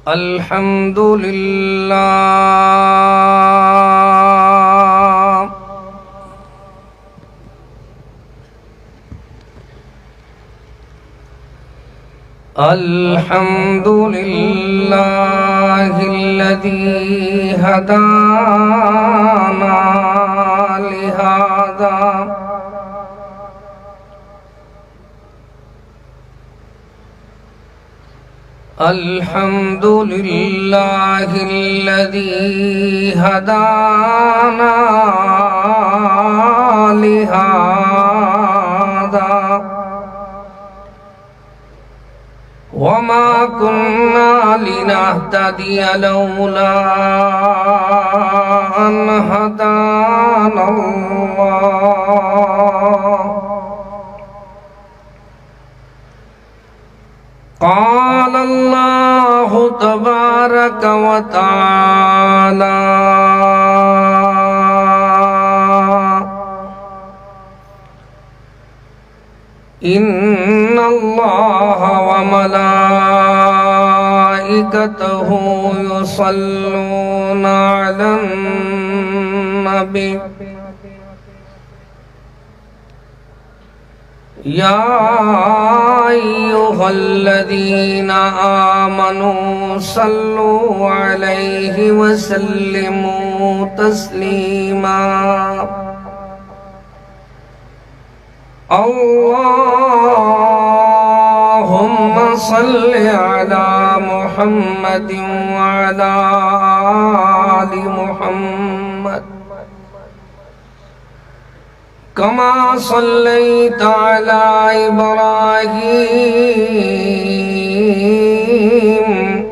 الحمد لله الحمد لله الذي هدانا لهذا الحمد لله الذي هدانا لهذا وما كنا لنهتدي لولا أن هدانا الله قال الله تبارك وتعالى إن الله وملائكته يصلون على النبي يا أيها الذين آمنوا صلوا عليه وسلموا تسليما اللهم صل على محمد وعلى آل محمد كما صليت على إبراهيم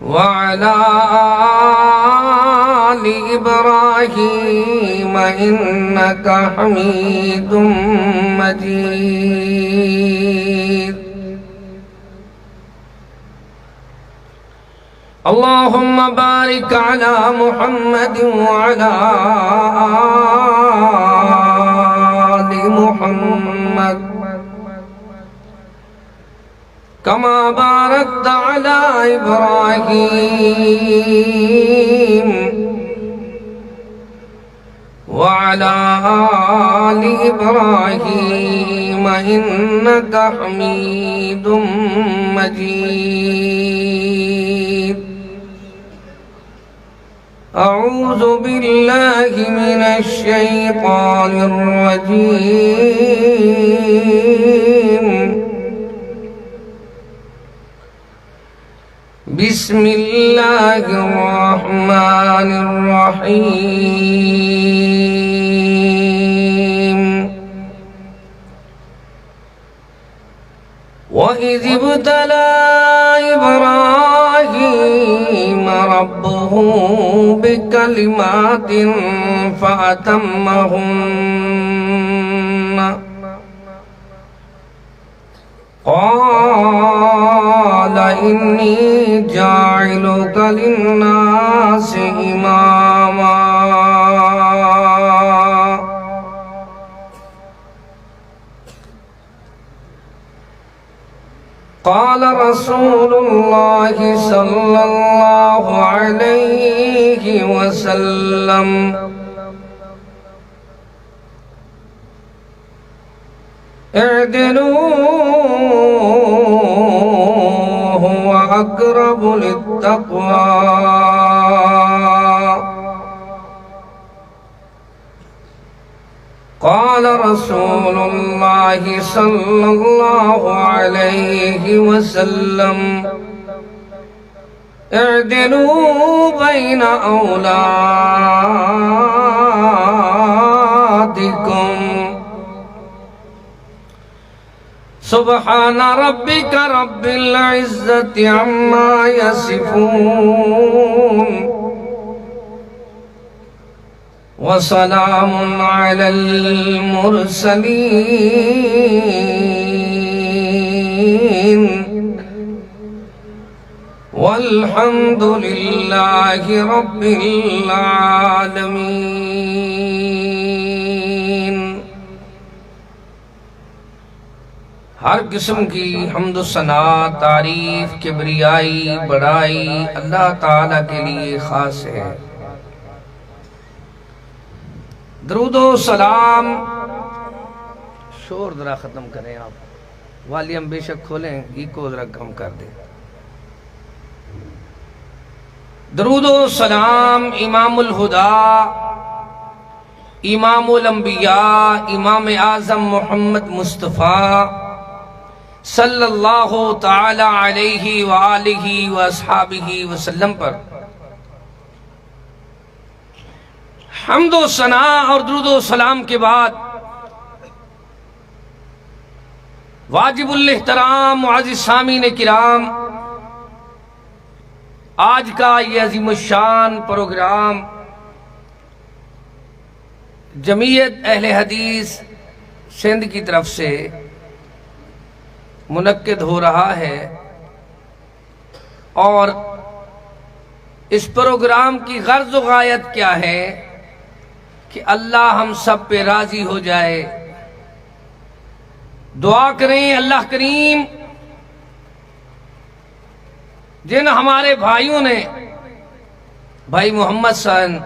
وعلى آل إبراهيم إنك حميد مجيد اللهم بارك على محمد وعلى آل محمد كما باركت على إبراهيم وعلى آل إبراهيم إنك حميد مجيد أعوذ بالله من الشيطان الرجيم بسم الله الرحمن الرحيم وإذ ابتلى إبراهيم ربه بكلمات فأتمهن قال إني جاعلك للناس إماما قال رسول الله صلى الله عليه وسلم اعدلوا هو أقرب للتقوى قال رسول الله صلى الله عليه وسلم اعدلوا بين أولادكم سبحان ربك رب العزة عما يصفون وسلام على المرسلين والحمد لله رب العالمين ہر قسم کی حمد و ثنا، تعریف، کبریائی، بڑائی اللہ تعالیٰ کے لیے خاص ہے۔ درود و سلام، شور ذرا ختم کریں آپ، والیوم بے شک کھولیں، ایکو ذرا کم کر دیں۔ درود و سلام امام الہدا، امام الانبیاء، امام اعظم محمد مصطفیٰ صلی اللہ تعالی علیہ وآلہ واصحابہ وسلم پر حمد و ثنا اور درود و سلام کے بعد واجب الاحترام معزز سامعین کرام، آج کا یہ عظیم الشان پروگرام جمعیت اہل حدیث سندھ کی طرف سے منعقد ہو رہا ہے، اور اس پروگرام کی غرض و غایت کیا ہے کہ اللہ ہم سب پہ راضی ہو جائے۔ دعا کریں اللہ کریم جن ہمارے بھائیوں نے، بھائی محمد سن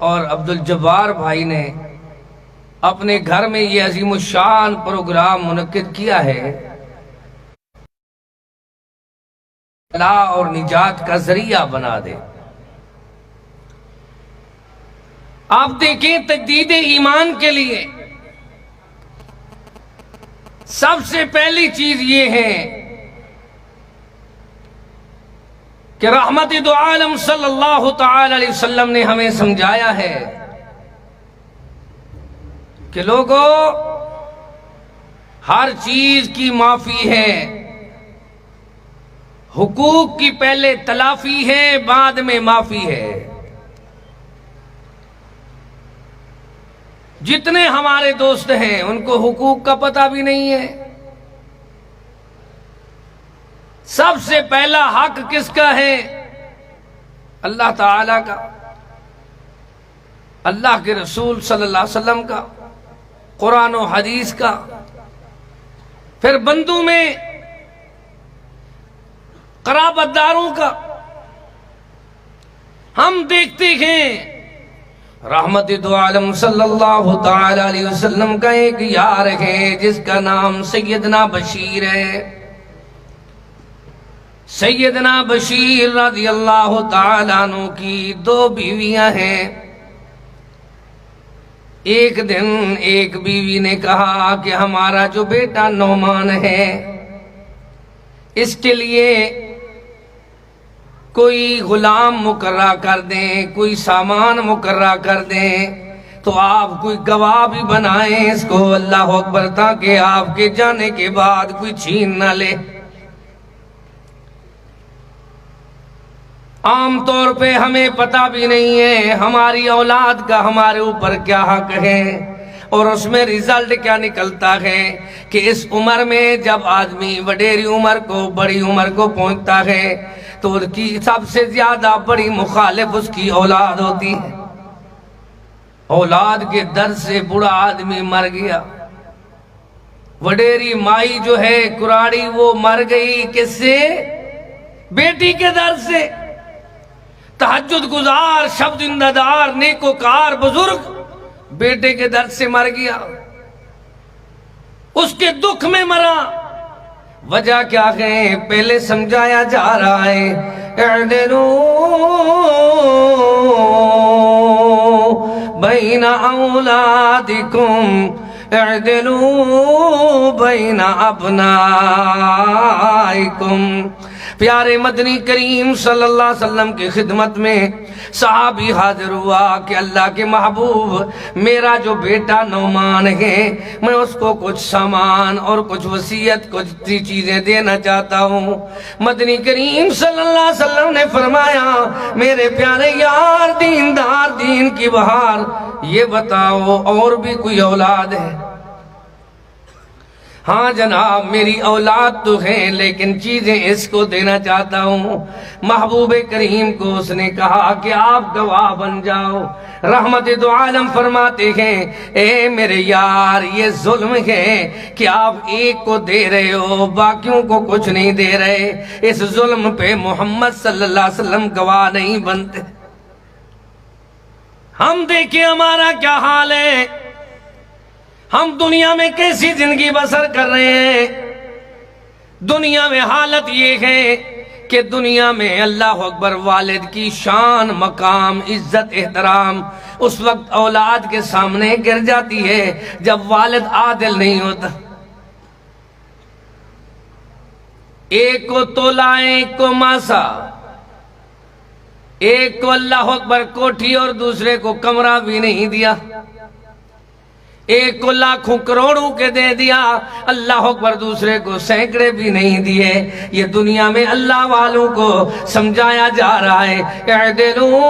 اور عبد الجبار بھائی نے اپنے گھر میں یہ عظیم الشان پروگرام منعقد کیا ہے، اللہ اور نجات کا ذریعہ بنا دے۔ آپ دیکھیں تجدید ایمان کے لیے سب سے پہلی چیز یہ ہے کہ رحمت دو عالم صلی اللہ تعالی علیہ وسلم نے ہمیں سمجھایا ہے کہ لوگوں ہر چیز کی معافی ہے، حقوق کی پہلے تلافی ہے، بعد میں معافی ہے۔ جتنے ہمارے دوست ہیں ان کو حقوق کا پتہ بھی نہیں ہے۔ سب سے پہلا حق کس کا ہے؟ اللہ تعالیٰ کا، اللہ کے رسول صلی اللہ علیہ وسلم کا، قرآن و حدیث کا، پھر بندوں میں قرابت داروں کا۔ ہم دیکھتے ہیں رحمت دو عالم صلی اللہ تعالی علیہ وسلم کا ایک یار ہے جس کا نام سیدنا بشیر ہے۔ سیدنا بشیر رضی اللہ تعالیٰ عنہ کی 2 بیویاں ہیں۔ ایک دن ایک بیوی نے کہا کہ ہمارا جو بیٹا نعمان ہے اس کے لیے کوئی غلام مقررہ کر دیں، کوئی سامان مقررہ کر دیں، تو آپ کوئی گواہ بھی بنائیں اس کو، اللہ اکبر، تاکہ آپ کے جانے کے بعد کوئی چھین نہ لے۔ عام طور پہ ہمیں پتہ بھی نہیں ہے ہماری اولاد کا ہمارے اوپر کیا حق ہے، اور اس میں رزلٹ کیا نکلتا ہے کہ اس عمر میں جب آدمی وڈیری عمر کو، بڑی عمر کو پہنچتا ہے تو اس کی سب سے زیادہ بڑی مخالف اس کی اولاد ہوتی ہے۔ اولاد کے درد سے بڑا آدمی مر گیا، وڈیری مائی جو ہے کراڑی وہ مر گئی، کس سے؟ بیٹی کے درد سے۔ تہجد گزار، شب زندہ دار، نیکوکار بزرگ بیٹے کے درد سے مر گیا، اس کے دکھ میں مرا۔ وجہ کیا ہے؟ پہلے سمجھایا جا رہا ہے اعدلوا بین اولادکم، اعدلوا بین ابنائکم۔ پیارے مدنی کریم صلی اللہ علیہ وسلم کی خدمت میں صحابی حاضر ہوا کہ اللہ کے محبوب، میرا جو بیٹا نعمان ہے میں اس کو کچھ سامان اور کچھ وصیت، کچھ چیزیں دینا چاہتا ہوں۔ مدنی کریم صلی اللہ علیہ وسلم نے فرمایا میرے پیارے یار، دیندار، دین کی بہار، یہ بتاؤ اور بھی کوئی اولاد ہے؟ ہاں جناب میری اولاد تو ہے لیکن چیزیں اس کو دینا چاہتا ہوں۔ محبوب کریم کو اس نے کہا کہ آپ گواہ بن جاؤ۔ رحمت دو عالم فرماتے ہیں اے میرے یار یہ ظلم ہے کہ آپ ایک کو دے رہے ہو باقیوں کو کچھ نہیں دے رہے، اس ظلم پہ محمد صلی اللہ علیہ وسلم گواہ نہیں بنتے۔ ہم دیکھیں ہمارا کیا حال ہے، ہم دنیا میں کیسی زندگی بسر کر رہے ہیں۔ دنیا میں حالت یہ ہے کہ دنیا میں اللہ اکبر والد کی شان مقام عزت احترام اس وقت اولاد کے سامنے گر جاتی ہے جب والد عادل نہیں ہوتا۔ ایک کو تولا ایک کو ماسا، ایک کو اللہ اکبر کوٹھی اور دوسرے کو کمرہ بھی نہیں دیا، ایک کو لاکھوں کروڑوں کے دے دیا، اللہ اکبر دوسرے کو سینکڑے بھی نہیں دیے۔ یہ دنیا میں اللہ والوں کو سمجھایا جا رہا ہے اعدلوا۔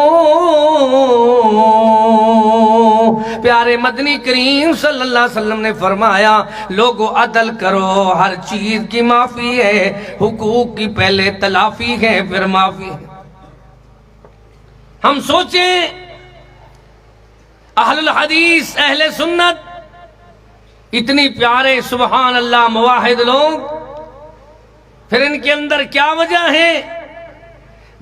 پیارے مدنی کریم صلی اللہ علیہ وسلم نے فرمایا لوگو عدل کرو، ہر چیز کی معافی ہے، حقوق کی پہلے تلافی ہے پھر معافی ہے۔ ہم سوچیں اہل الحدیث اہل سنت اتنی پیارے سبحان اللہ مواحد لوگ، پھر ان کے اندر کیا وجہ ہے؟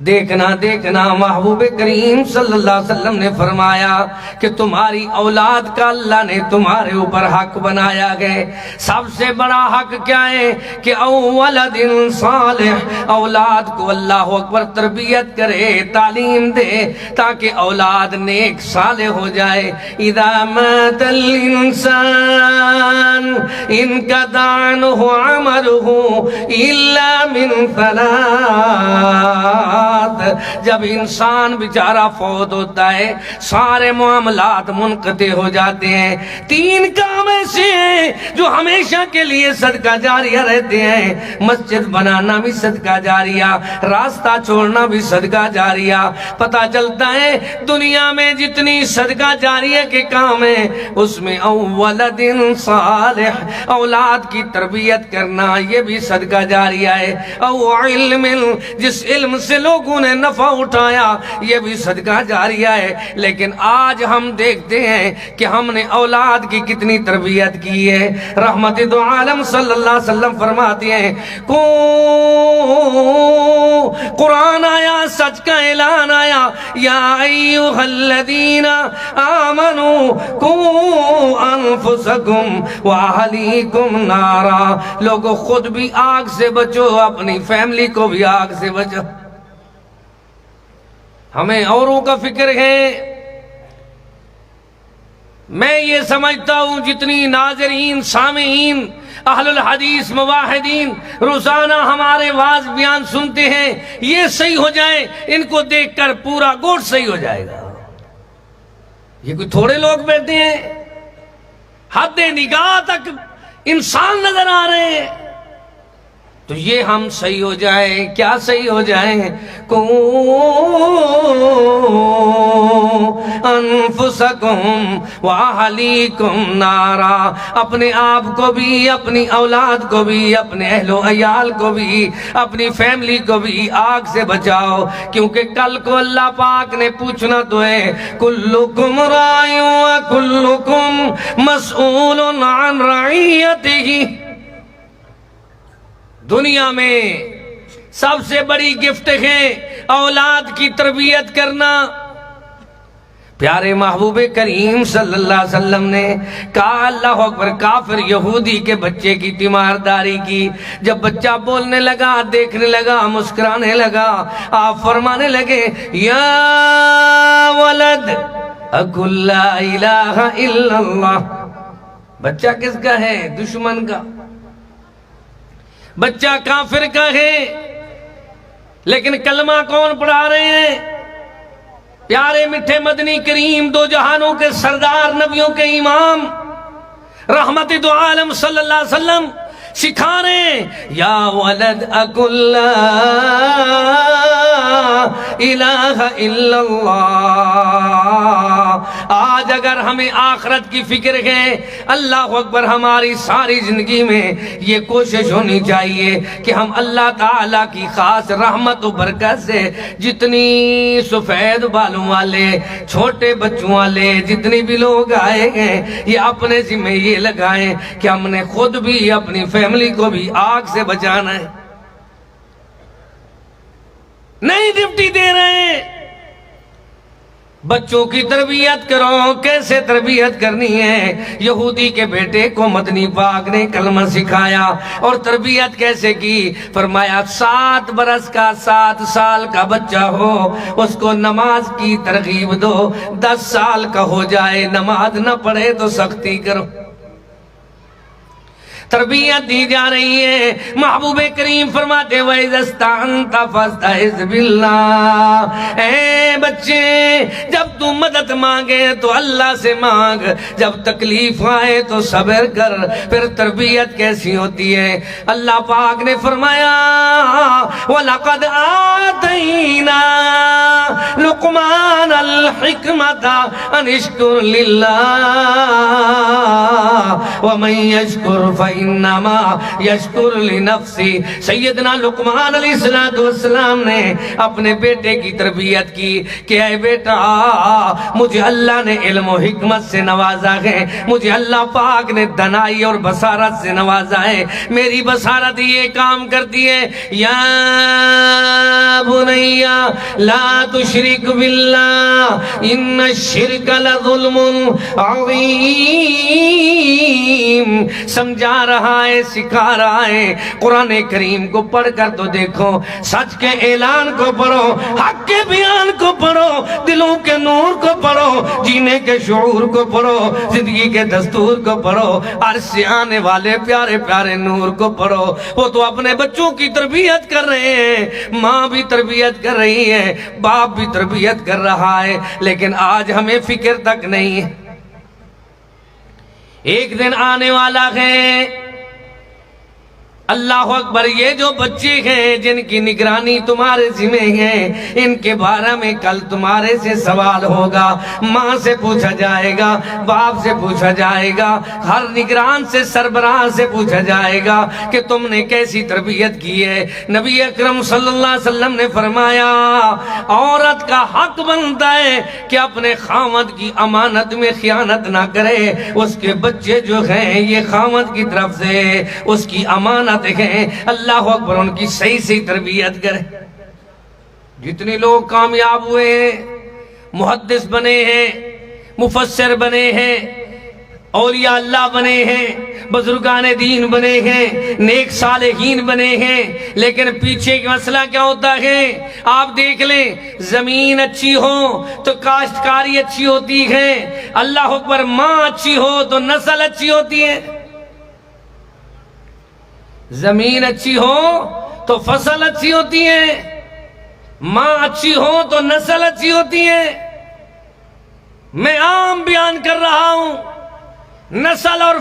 دیکھنا محبوب کریم صلی اللہ علیہ وسلم نے فرمایا کہ تمہاری اولاد کا اللہ نے تمہارے اوپر حق بنایا گئے۔ سب سے بڑا حق کیا ہے کہ اولاد صالح، اولاد کو اللہ اکبر تربیت کرے، تعلیم دے تاکہ اولاد نیک صالح ہو جائے۔ اذا مات الانسان انقطع عنہ عمله الا من ثلاث، جب انسان بیچارہ فوت ہوتا ہے سارے معاملات منقطع ہو جاتے ہیں۔ تین کام ایسے ہیں جو ہمیشہ کے لیے صدقہ جاریہ رہتے ہیں، مسجد بنانا بھی صدقہ جاریہ، راستہ چھوڑنا بھی صدقہ جاریہ۔ پتہ چلتا ہے دنیا میں جتنی صدقہ جاریہ کے کام ہیں اس میں اولاد صالح، اولاد کی تربیت کرنا یہ بھی صدقہ جاریہ ہے، او علم، جس علم سے لوگوں نے نفع اٹھایا یہ بھی صدقہ جاریہ ہے۔ لیکن آج ہم دیکھتے ہیں کہ ہم نے اولاد کی کتنی تربیت کی ہے۔ رحمت دو عالم صلی اللہ علیہ وسلم فرماتے ہیں قرآن آیا، سچ کا اعلان آیا، یا ایوہا الذین آمنوا قوا انفسکم واہلیکم نارا، لوگوں خود بھی آگ سے بچو، اپنی فیملی کو بھی آگ سے بچو۔ ہمیں اوروں کا فکر ہے۔ میں یہ سمجھتا ہوں جتنی ناظرین سامعین اہل الحدیث مواحدین روزانہ ہمارے واعظ بیان سنتے ہیں یہ صحیح ہو جائے، ان کو دیکھ کر پورا گوٹ صحیح ہو جائے گا۔ یہ کوئی تھوڑے لوگ بیٹھے ہیں، حد نگاہ تک انسان نظر آ رہے ہیں، تو یہ ہم صحیح ہو جائیں۔ کیا صحیح ہو جائیں؟ انفسکم واہلیکم نارا، اپنے آپ کو بھی، اپنی اولاد کو بھی، اپنے اہل و عیال کو بھی، اپنی فیملی کو بھی آگ سے بچاؤ، کیونکہ کل کو اللہ پاک نے پوچھنا تو ہے کلکم راع وکلکم مسئول عن رعیتہ۔ دنیا میں سب سے بڑی گفٹ ہے اولاد کی تربیت کرنا۔ پیارے محبوب کریم صلی اللہ علیہ وسلم نے کہا اللہ اکبر کافر یہودی کے بچے کی تیمارداری کی، جب بچہ بولنے لگا، دیکھنے لگا، مسکرانے لگا، آپ فرمانے لگے یا ولد اقل لا الہ الا اللہ۔ بچہ کس کا ہے؟ دشمن کا، بچہ کافر کا ہے، لیکن کلمہ کون پڑھا رہے ہیں؟ پیارے میٹھے مدنی کریم دو جہانوں کے سردار، نبیوں کے امام، رحمت دو عالم صلی اللہ علیہ وسلم سکھا رہے ہیں یا ولد اقل لا الہ الا اللہ۔ آج اگر ہمیں آخرت کی فکر ہے، اللہ اکبر، ہماری ساری زندگی میں یہ کوشش ہونی چاہیے کہ ہم اللہ تعالیٰ کی خاص رحمت و برکت سے جتنی سفید بالوں والے، چھوٹے بچوں والے جتنی بھی لوگ آئے ہیں، یہ اپنے ذمہ یہ لگائیں کہ ہم نے خود بھی اپنی فیملی کو بھی آگ سے بچانا ہے۔ نہیں ڈپٹی دے رہے ہیں، بچوں کی تربیت کرو۔ کیسے تربیت کرنی ہے؟ یہودی کے بیٹے کو مدنی پاک نے کلمہ سکھایا، اور تربیت کیسے کی؟ فرمایا 7 برس کا، 7 سال کا بچہ ہو، اس کو نماز کی ترغیب دو، 10 سال کا ہو جائے نماز نہ پڑھے تو سختی کرو۔ تربیت دی جا رہی ہے۔ محبوب کریم فرماتے وَإِذَا اسْتَعَنْتَ فَاسْتَعِذْ بِاللَّهِ، اے بچے جب تم مدد مانگے تو اللہ سے مانگ، جب تکلیف آئے تو صبر کر۔ پھر تربیت کیسی ہوتی ہے؟ اللہ پاک نے فرمایا وَلَقَدْ آتَيْنَا لُقْمَانَ الْحِكْمَةَ أَنِ اشْكُرْ لِلَّهِ وَمَنْ يَشْكُرْ فَإِنَّمَا يَشْكُرُ لِنَفْسِهِ۔ سیدنا لقمان علیہ السلام نے اپنے بیٹے کی تربیت کی کہ اے بیٹا، مجھے اللہ نے علم و حکمت سے نوازا ہے، مجھے اللہ پاک نے دانائی اور بصارت سے نوازا ہے۔ میری بصارت یہ کام کرتی ہے، یا بنی لا تشرک باللہ ان الشرک لظلم عظیم۔ سمجھا رہا ہے، سکھا رہا ہے۔ قرآن کریم کو پڑھ کر تو دیکھو، سچ کے اعلان کو پڑھو، حق کے بیان کو پڑھو، دلوں کے نور کو پڑھو، جینے کے شعور کو پڑھو، زندگی کے دستور کو پڑھو، عرش سے آنے والے پیارے پیارے نور کو پڑھو۔ وہ تو اپنے بچوں کی تربیت کر رہے ہیں، ماں بھی تربیت کر رہی ہے، باپ بھی تربیت کر رہا ہے، لیکن آج ہمیں فکر تک نہیں ہے۔ ایک دن آنے والا ہے، اللہ اکبر، یہ جو بچے ہیں جن کی نگرانی تمہارے ذمہ ہے، ان کے بارے میں کل تمہارے سے سوال ہوگا۔ ماں سے پوچھا جائے گا، باپ سے پوچھا جائے گا، ہر نگران سے، سربراہ سے پوچھا جائے گا کہ تم نے کیسی تربیت کی ہے۔ نبی اکرم صلی اللہ علیہ وسلم نے فرمایا عورت کا حق بنتا ہے کہ اپنے خاوند کی امانت میں خیانت نہ کرے۔ اس کے بچے جو ہیں یہ خاوند کی طرف سے اس کی امانت ہیں، اللہ اکبر، ان کی صحیح صحیح تربیت کرے۔ جتنے لوگ کامیاب ہوئے ہیں، محدث بنے ہیں، مفسر بنے ہیں، اولیاء اللہ بنے ہیں، بزرگان دین بنے ہیں، نیک صالحین بنے ہیں، لیکن پیچھے کا مسئلہ کیا ہوتا ہے؟ آپ دیکھ لیں، زمین اچھی ہو تو کاشتکاری اچھی ہوتی ہے، اللہ اکبر، ماں اچھی ہو تو نسل اچھی ہوتی ہے۔ زمین اچھی ہو تو فصل اچھی ہوتی ہے، ماں اچھی ہو تو نسل اچھی ہوتی ہے۔ میں عام بیان کر رہا ہوں، نسل اور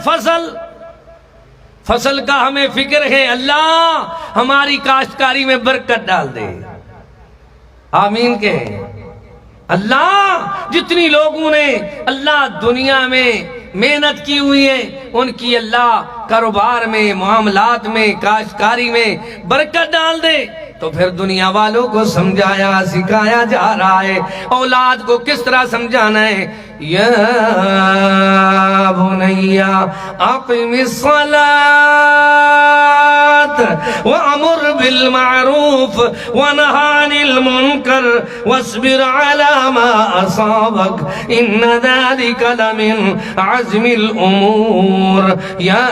فصل کا ہمیں فکر ہے، اللہ ہماری کاشتکاری میں برکت ڈال دے، آمین کہیں۔ اللہ جتنی لوگوں نے اللہ دنیا میں محنت کی ہوئی ہے، ان کی اللہ کاروبار میں، معاملات میں، کاشتکاری میں برکت ڈال دے۔ تو پھر دنیا والوں کو سمجھایا سکھایا جا رہا ہے، اولاد کو کس طرح سمجھانا ہے۔ یا بنی اقم الصلاة وامر بالمعروف ونہ عن المنکر واصبر على ما اصابك ان ذلك لمن عزم الامور۔ یا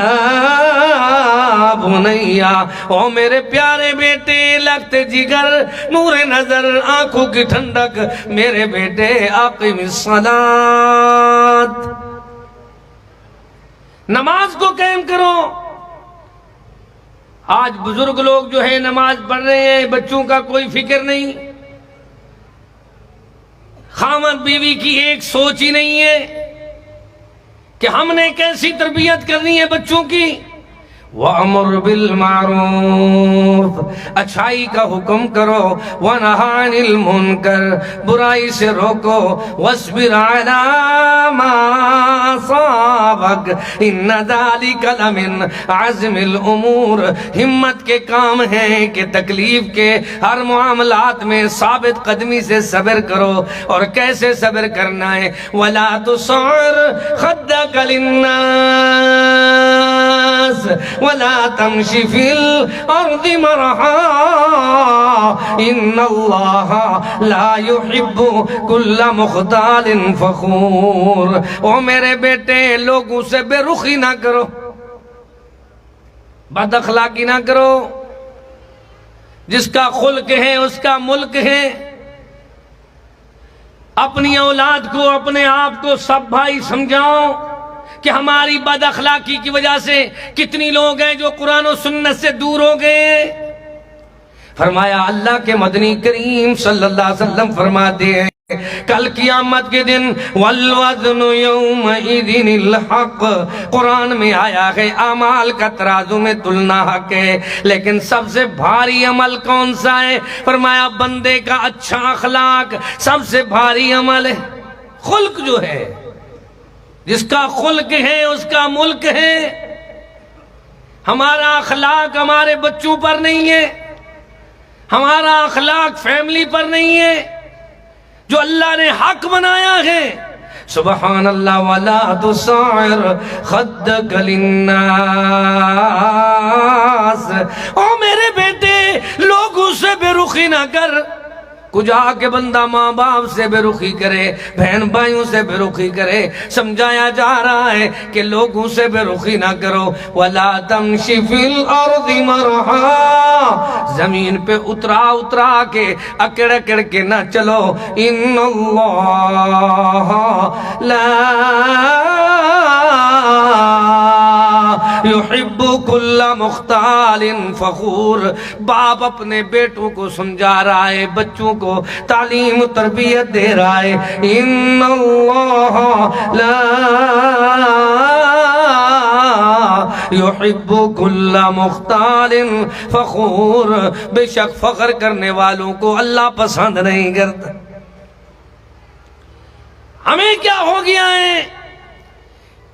بنی، او میرے پیارے بیٹے، لخت جگر، نور نظر، آنکھوں کی ٹھنڈک، میرے بیٹے، اقم الصلاة، نماز کو قائم کرو۔ آج بزرگ لوگ جو ہے نماز پڑھ رہے ہیں، بچوں کا کوئی فکر نہیں، خاوند بیوی کی ایک سوچ ہی نہیں ہے کہ ہم نے کیسی تربیت کرنی ہے بچوں کی۔ وَأَمُرْ بِالْمَعْرُوفِ، اچھائی کا حکم کرو وَنَهَا عَنِ الْمُنْكَرِ برائی سے روکو وَاصْبِرْ عَلَى مَا أَصَابَكَ إِنَّ ذَلِكَ لَمِنْ عَزْمِ الْأُمُورِ ہمت کے کام ہیں کہ تکلیف کے ہر معاملات میں ثابت قدمی سے صبر کرو اور کیسے صبر کرنا ہے وَلَا تُصَعِّرْ خَدَّكَ لِلنَّاسِ وَلَا تَمْشِ فِي الْأَرْضِ مَرَحًا إِنَّ اللَّهَ لَا يُحِبُّ كُلَّ مُخْتَالٍ فَخُورٍ او میرے بیٹے لوگوں سے بے رخی نہ کرو بد اخلاقی نہ کرو جس کا خلق ہے اس کا ملک ہے اپنی اولاد کو اپنے آپ کو سب بھائی سمجھاؤ کہ ہماری بد اخلاقی کی وجہ سے کتنی لوگ ہیں جو قرآن و سنت سے دور ہو گئے فرمایا اللہ کے مدنی کریم صلی اللہ علیہ وسلم فرماتے ہیں کل قیامت کے دن والوزن یومئذ الحق قرآن میں آیا ہے اعمال کا ترازو میں تلنا حق ہے لیکن سب سے بھاری عمل کون سا ہے فرمایا بندے کا اچھا اخلاق سب سے بھاری عمل ہے خلق جو ہے جس کا خلق ہے اس کا ملک ہے ہمارا اخلاق ہمارے بچوں پر نہیں ہے ہمارا اخلاق فیملی پر نہیں ہے جو اللہ نے حق بنایا ہے سبحان اللہ وَلَا تُصَعِّرْ خَدَّكَ لِلنَّاسِ او میرے بیٹے لوگوں سے بے رخی نہ کر کجا کے بندہ ماں باپ سے بے رخی کرے بہن بھائیوں سے بے رخی کرے سمجھایا جا رہا ہے کہ لوگوں سے بے رخی نہ کرو وَلَا تَمْشِ فِي الْأَرْضِ مَرْحًا زمین پہ اترا کے اکڑ اکڑ کے نہ چلو اِنَّ اللَّهَ لَا يُحِبُّ كُلَّ مُخْتَالٍ فَخُورٍ باپ اپنے بیٹوں کو سمجھا رہا ہے بچوں کو تعلیم و تربیت دے رہا ہے اِنَّ اللَّهَ لَا يُحِبُّ كُلَّ مُخْتَالٍ فَخُورٍ بے شک فخر کرنے والوں کو اللہ پسند نہیں کرتا ہمیں کیا ہو گیا ہے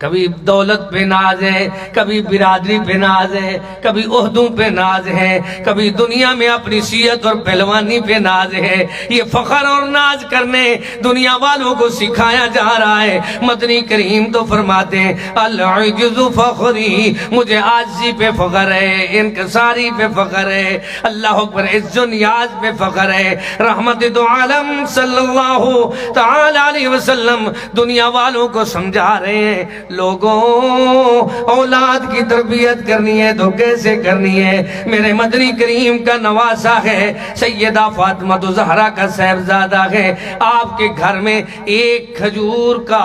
کبھی دولت پہ ناز ہے کبھی برادری پہ ناز ہے کبھی عہدوں پہ ناز ہے کبھی دنیا میں اپنی سیرت اور پہلوانی پہ ناز ہے یہ فخر اور ناز کرنے دنیا والوں کو سکھایا جا رہا ہے مدنی کریم تو فرماتے ہیں العجز فخری مجھے عاجزی پہ فخر ہے انکساری پہ فخر ہے اللہ اکبر عز و نیاز پہ فخر ہے رحمت دو عالم صلی اللہ تعالی علیہ وسلم دنیا والوں کو سمجھا رہے ہیں لوگوں اولاد کی تربیت کرنی ہے تو کیسے کرنی ہے میرے مدنی کریم کا نواسا ہے سیدہ فاطمہ زہرا کا صاحبزادہ ہے آپ کے گھر میں ایک کھجور کا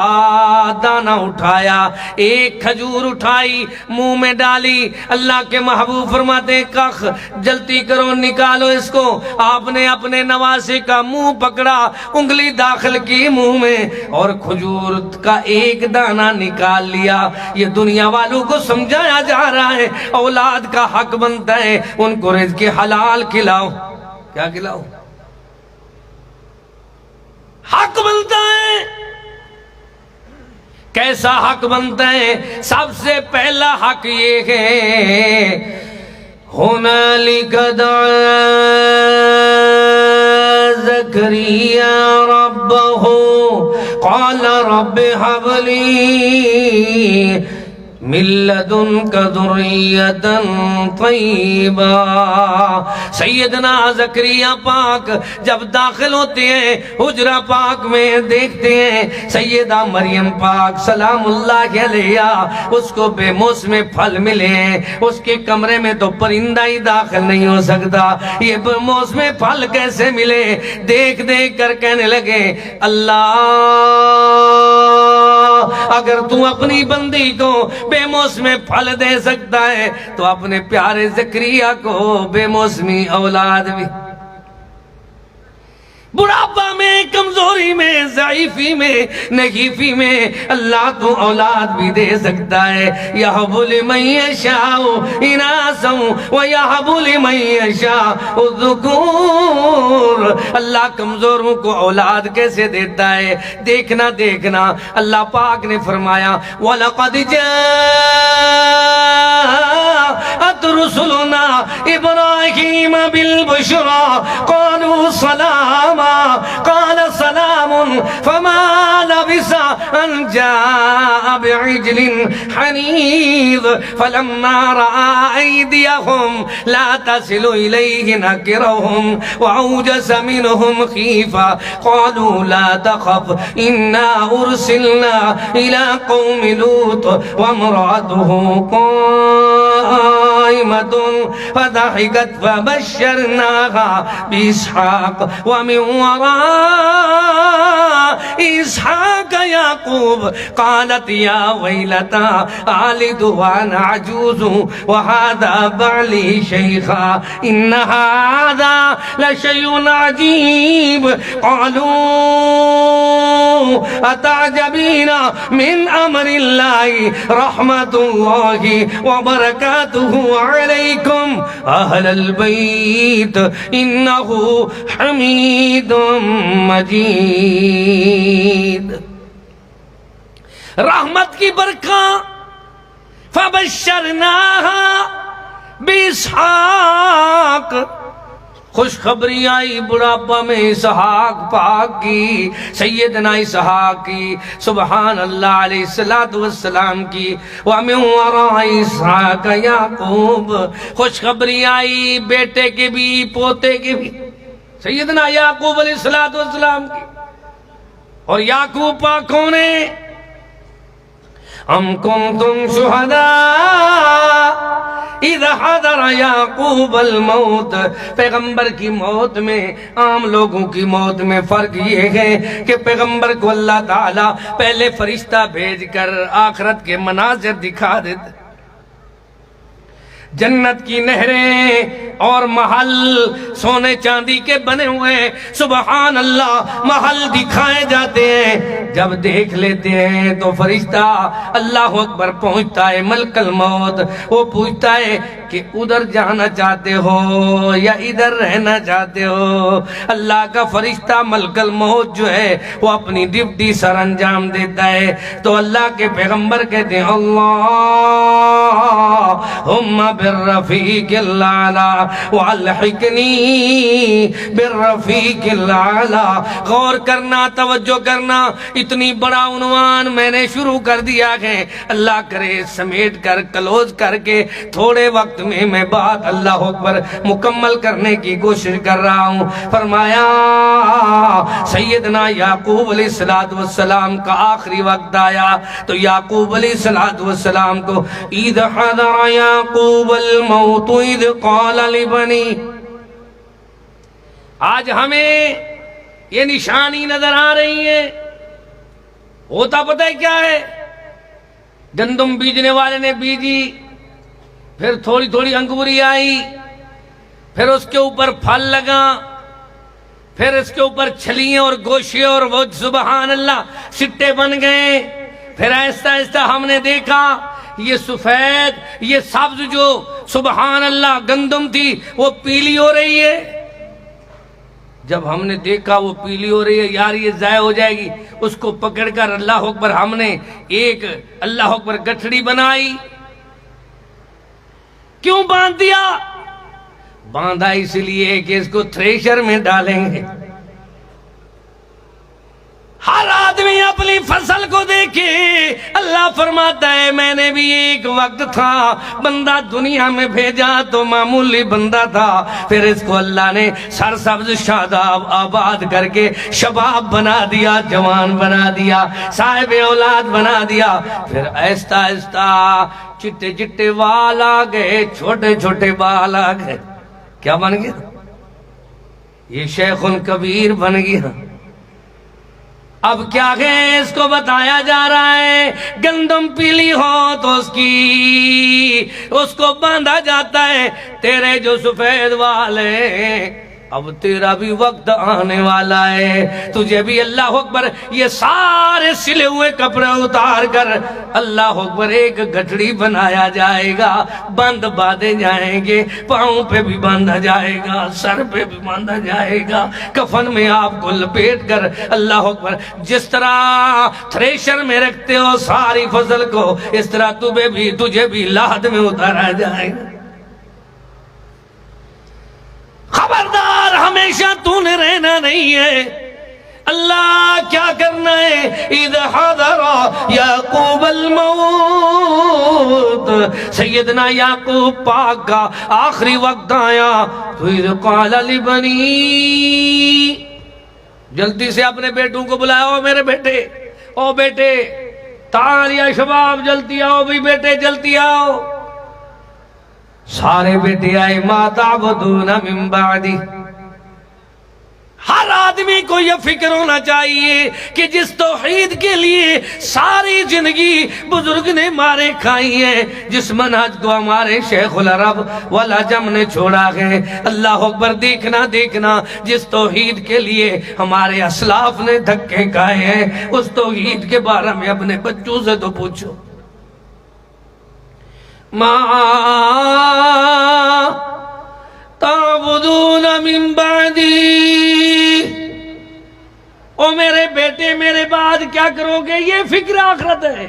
دانہ اٹھایا ایک کھجور اٹھائی منہ میں ڈالی اللہ کے محبوب فرماتے ہیں کخ جلدی کرو نکالو اس کو آپ نے اپنے نواسے کا منہ پکڑا انگلی داخل کی منہ میں اور کھجور کا ایک دانہ نکال لیا یہ دنیا والوں کو سمجھایا جا رہا ہے اولاد کا حق بنتا ہے ان کو رزق حلال کھلاؤ کیا کھلاؤ حق بنتا ہے کیسا حق بنتا ہے سب سے پہلا حق یہ ہے هنالك دعا زكريا ربه قال رب هب لي من لدنك ذرية طيبة سیدنا زکریا پاک جب داخل ہوتے ہیں حجرہ پاک میں دیکھتے ہیں سیدہ مریم پاک سلام اللہ علیہا اس کو بے موسم پھل ملے ہیں اس کے کمرے میں تو پرندہ ہی داخل نہیں ہو سکتا یہ بے موسم پھل کیسے ملے دیکھ دیکھ کر کہنے لگے اللہ اگر تو اپنی بندی کو بے موسمی پھل دے سکتا ہے تو اپنے پیارے زکریا کو بے موسمی اولاد بھی بڑھاپا میں، کمزوری میں، ضعیفی میں، نحیفی میں اللہ تو اولاد بھی دے سکتا ہے. یہب لمن یشاء اناثا ویہب لمن یشاء الذکور. اللہ کمزوروں کو اولاد کیسے دیتا ہے؟ دیکھنا اللہ پاک نے فرمایا وَلَقَدْ جَاءَتْ رُسُلُنَا إِبْرَاهِيمَ بِالْبُشْرَى قَالُوا سَلَامًا قَالَ سَلَامٌ فَمَا لَبِثَ أَنْ جَاءَ بِعِجْلٍ حَنِيظٍ فَلَمَّا رَأَى أَيْدِيَهُمْ لَا تَصِلُ إِلَيْهِ نَكِرَهُمْ وَأَوْجَسَ مِنْهُمْ خِيفَةً قَالُوا لَا تَخَفْ إِنَّا أُرْسِلْنَا إِلَى قَوْمِ لُوطٍ وَامْرَأَتُهُ قَائِمَةٌ فَضَحِكَتْ فَبَشَّرْنَاهَا بِإِسْحَاقَ وَمِنْ وَرَاءِ إِسْحَاقَ يَعْقُوبَ قَالَتْ يَا وَيْلَتَى أَأَلِدُ وَأَنَا عَجُوزٌ وَهَذَا بَعْلِي شَيْخًا إِنَّ هَذَا لَشَيْءٌ عَجِيبٌ قَالُوا أَتَعْجَبِينَ مِنْ أَمْرِ اللَّهِ رَحْمَةُ اللَّهِ وَبَرَكَاتُهُ عَلَيْكُمْ أَهْلَ الْبَيْتِ إِنَّهُ حَمِيدٌ مَجِيدٌ. رحمت کی برکہ فَبَشَّرْنَاهَا بِإِسْحَاقَ. خوشخبری آئی بڑھاپا میں اسحاق پاک کی، سیدنا اسحاق کی، سبحان اللہ علیہ السلام کی. وَمِن وَرَاءِ اسحاق یعقوب. خوشخبری آئی بیٹے کے بھی پوتے کے بھی، سیدنا یعقوب علیہ السلام کی. اور یعقوب پاک کون ہے؟ ام کنتم شہداء اذ حضر یعقوب الموت. پیغمبر کی موت میں، عام لوگوں کی موت میں فرق یہ ہے کہ پیغمبر کو اللہ تعالیٰ پہلے فرشتہ بھیج کر آخرت کے مناظر دکھا دیتے، جنت کی نہریں اور محل سونے چاندی کے بنے ہوئے، سبحان اللہ، محل دکھائے جاتے ہیں. جب دیکھ لیتے ہیں تو فرشتہ اللہ اکبر پہنچتا ہے، ملک الموت. وہ پوچھتا ہے کہ ادھر جانا چاہتے ہو یا ادھر رہنا چاہتے ہو؟ اللہ کا فرشتہ ملک الموت جو ہے وہ اپنی ڈیوٹی سر انجام دیتا ہے. تو اللہ کے پیغمبر کہتے ہیں اللہم بالرفیق الاعلی والحقنی بالرفیق الاعلی. غور کرنا، توجہ کرنا، اتنی بڑا عنوان میں نے شروع کر دیا ہے. اللہ کرے سمیٹ کر کلوز کر کے تھوڑے وقت میں بات اللہ اکبر مکمل کرنے کی کوشش کر رہا ہوں. فرمایا سیدنا یعقوب علیہ السلام کا آخری وقت آیا تو یعقوب علیہ السلام کو اذ حضر یعقوب الموت اذ قال لبنی. آج ہمیں یہ نشانی نظر آ رہی ہے. ہوتا پتہ ہے کیا ہے؟ گندم بیجنے والے نے بیجی، پھر تھوڑی تھوڑی انگوری آئی، پھر اس کے اوپر پھل لگا، پھر اس کے اوپر چھلیاں اور گوشے اور وہ سبحان اللہ سٹے بن گئے. پھر آہستہ آہستہ ہم نے دیکھا یہ سفید، یہ سبز جو سبحان اللہ گندم تھی وہ پیلی ہو رہی ہے. جب ہم نے دیکھا وہ پیلی ہو رہی ہے، یار یہ ضائع ہو جائے گی، اس کو پکڑ کر اللہ اکبر ہم نے ایک اللہ اکبر گٹھڑی بنائی. کیوں باندھ دیا؟ باندھا اس لیے کہ اس کو تھریشر میں ڈالیں گے. ہر آدمی اپنی فصل کو دیکھے. اللہ فرماتا ہے میں نے بھی ایک وقت تھا بندہ دنیا میں بھیجا تو معمولی بندہ تھا، پھر اس کو اللہ نے سرسبز شاداب آباد کر کے شباب بنا دیا، جوان بنا دیا، صاحب اولاد بنا دیا. پھر آہستہ آہستہ چٹے چٹے بال آ گئے، چھوٹے چھوٹے بال آ گئے. کیا بن گیا؟ یہ شیخ کبیر بن گیا. اب کیا ہے؟ اس کو بتایا جا رہا ہے گندم پیلی ہو تو اس کو باندھا جاتا ہے. تیرے جو سفید بال ہیں اب تیرا بھی وقت آنے والا ہے، تجھے بھی اللہ اکبر یہ سارے سلے ہوئے کپڑے اتار کر اللہ اکبر ایک گٹھڑی بنایا جائے گا، بند باندھے جائیں گے، پاؤں پہ بھی باندھا جائے گا، سر پہ بھی باندھا جائے گا، کفن میں آپ کو لپیٹ کر اللہ اکبر جس طرح تھریشر میں رکھتے ہو ساری فصل کو، اس طرح تجھے بھی لاد میں اتارا جائے گا۔ خبردار، ہمیشہ تو نے رہنا نہیں ہے۔ اللہ کیا کرنا ہے؟ اِذْ حَضَرَ یعقوب الموت، سیدنا یعقوب پاک کا آخری وقت آیا تو اِذْ قَالَ لِبَنِي، جلدی سے اپنے بیٹوں کو بلایا، او میرے بیٹے، او بیٹے تعال یا شباب، جلدی آؤ بھی بیٹے، جلدی آؤ۔ سارے بیٹے آئے، ما تعبدون من بعدی۔ ہر آدمی کو یہ فکر ہونا چاہیے کہ جس توحید کے لیے ساری زندگی بزرگ نے مارے کھائی ہے، جس منہج کو ہمارے شیخ العرب والعجم نے چھوڑا ہے، اللہ اکبر، دیکھنا جس توحید کے لیے ہمارے اسلاف نے دھکے کھائے ہیں، اس توحید کے بارے میں اپنے بچوں سے تو پوچھو۔ ما تعبدون من بعدی، او میرے بیٹے میرے بعد کیا کرو گے؟ یہ فکر آخرت ہے۔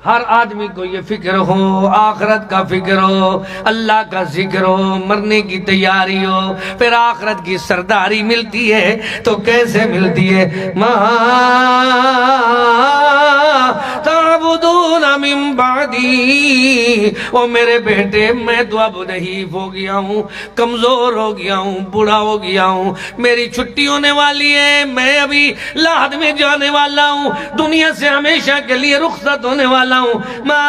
ہر آدمی کو یہ فکر ہو، آخرت کا فکر ہو، اللہ کا ذکر ہو، مرنے کی تیاری ہو، پھر آخرت کی سرداری ملتی ہے تو کیسے ملتی ہے؟ ما تعبدون من بعدی، او میرے بیٹے میں تو اب ضعیف ہو گیا ہوں، کمزور ہو گیا ہوں، بوڑھا ہو گیا ہوں، میری چھٹی ہونے والی ہے، میں ابھی لاہد میں جانے والا ہوں، دنیا سے ہمیشہ کے لیے رخصت ہونے والا ہوں۔ ما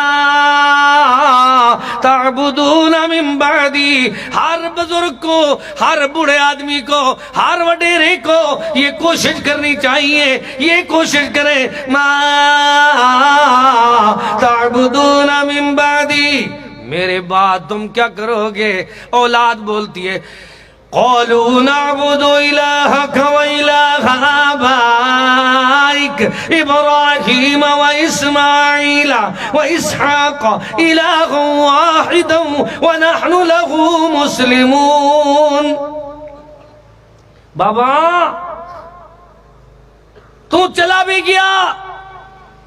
تعبدون من بعدی، ہر بزرگ کو، ہر بوڑھے آدمی کو، ہر وڈیرے کو یہ کوشش کرنی چاہیے، یہ کوشش کریں، ما تعبدون من بعدی، میرے بعد تم کیا کرو گے؟ اولاد بولتی ہے، قالوا نعبد إلهك وإله آبائك إبراهيم وإسماعيل وإسحاق إلها واحدا ونحن له مسلمون۔ بابا تو چلا بھی گیا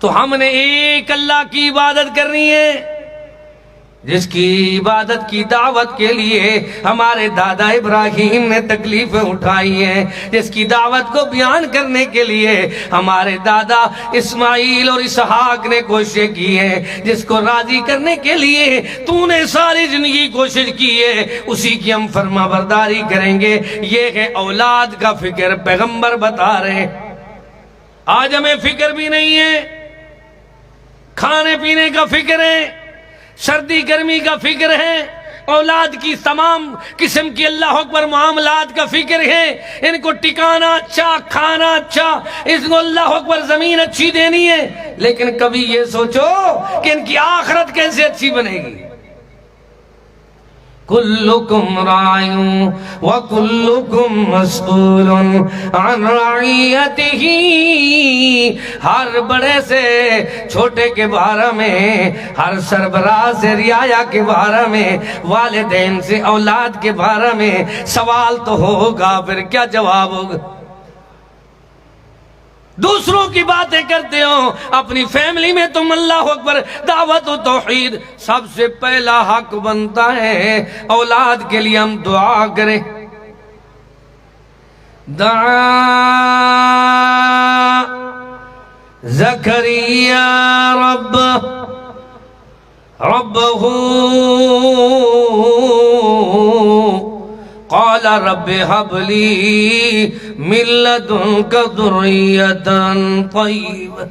تو ہم نے ایک اللہ کی عبادت کرنی ہے، جس کی عبادت کی دعوت کے لیے ہمارے دادا ابراہیم نے تکلیفیں اٹھائی ہیں، جس کی دعوت کو بیان کرنے کے لیے ہمارے دادا اسماعیل اور اسحاق نے کوشش کی ہے، جس کو راضی کرنے کے لیے تو نے ساری زندگی کوشش کی ہے، اسی کی ہم فرما برداری کریں گے۔ یہ ہے اولاد کا فکر، پیغمبر بتا رہے۔ آج ہمیں فکر بھی نہیں ہے، کھانے پینے کا فکر ہے، سردی گرمی کا فکر ہے، اولاد کی تمام قسم کی اللہ اکبر معاملات کا فکر ہے، ان کو ٹکانا اچھا، کھانا اچھا، اس کو اللہ اکبر زمین اچھی دینی ہے، لیکن کبھی یہ سوچو کہ ان کی آخرت کیسے اچھی بنے گی۔ کلکم راع وکلکم مسئول عن رعیتہ، ہر بڑے سے چھوٹے کے بارے میں، ہر سربراہ سے رعایا کے بارے میں، والدین سے اولاد کے بارے میں سوال تو ہوگا، پھر کیا جواب ہوگا؟ دوسروں کی باتیں کرتے ہو، اپنی فیملی میں تم اللہ اکبر دعوت و توحید، سب سے پہلا حق بنتا ہے اولاد کے لیے ہم دعا کریں۔ دعا زکریا ربہ قال رب هب لي من لدنك ذرية طيبة،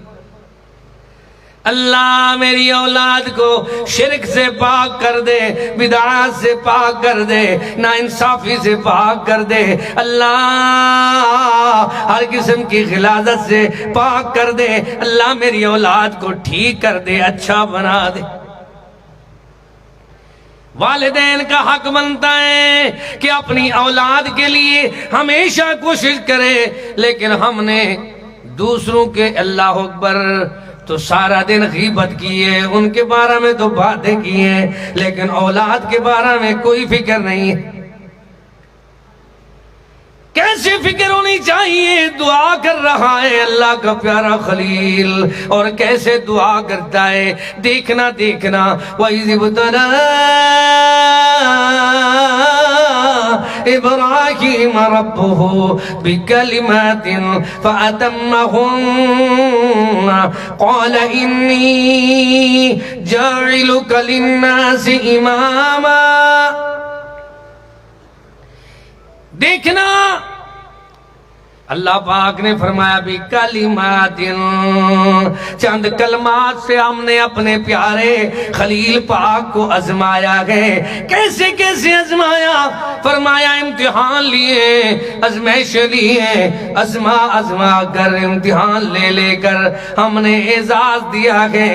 اللہ میری اولاد کو شرک سے پاک کر دے، بدعات سے پاک کر دے، ناانصافی سے پاک کر دے، اللہ ہر قسم کی غلاظت سے پاک کر دے، اللہ میری اولاد کو ٹھیک کر دے، اچھا بنا دے۔ والدین کا حق بنتا ہے کہ اپنی اولاد کے لیے ہمیشہ کوشش کرے، لیکن ہم نے دوسروں کے اللہ اکبر تو سارا دن غیبت کی ہے، ان کے بارے میں تو باتیں کی ہیں، لیکن اولاد کے بارے میں کوئی فکر نہیں ہے۔ کیسے فکر ہونی چاہیے؟ دعا کر رہا ہے اللہ کا پیارا خلیل، اور کیسے دعا کرتا ہے دیکھنا دیکھنا۔ وَإِذِ ابْتَلَىٰ إِبْرَاهِيمَ رَبُّهُ بِكَلِمَاتٍ فَأَتَمَّهُنَّ قَالَ إِنِّي جَاعِلُكَ لِلنَّاسِ إِمَامًا۔ دیکھنا اللہ پاک نے فرمایا بھی کلمات، چند کلمات سے ہم نے اپنے پیارے خلیل پاک کو آزمایا ہے۔ کیسے کیسے آزمایا؟ فرمایا امتحان لیے، آزمائش لیے، آزما کر امتحان لے لے کر ہم نے اعزاز دیا ہے۔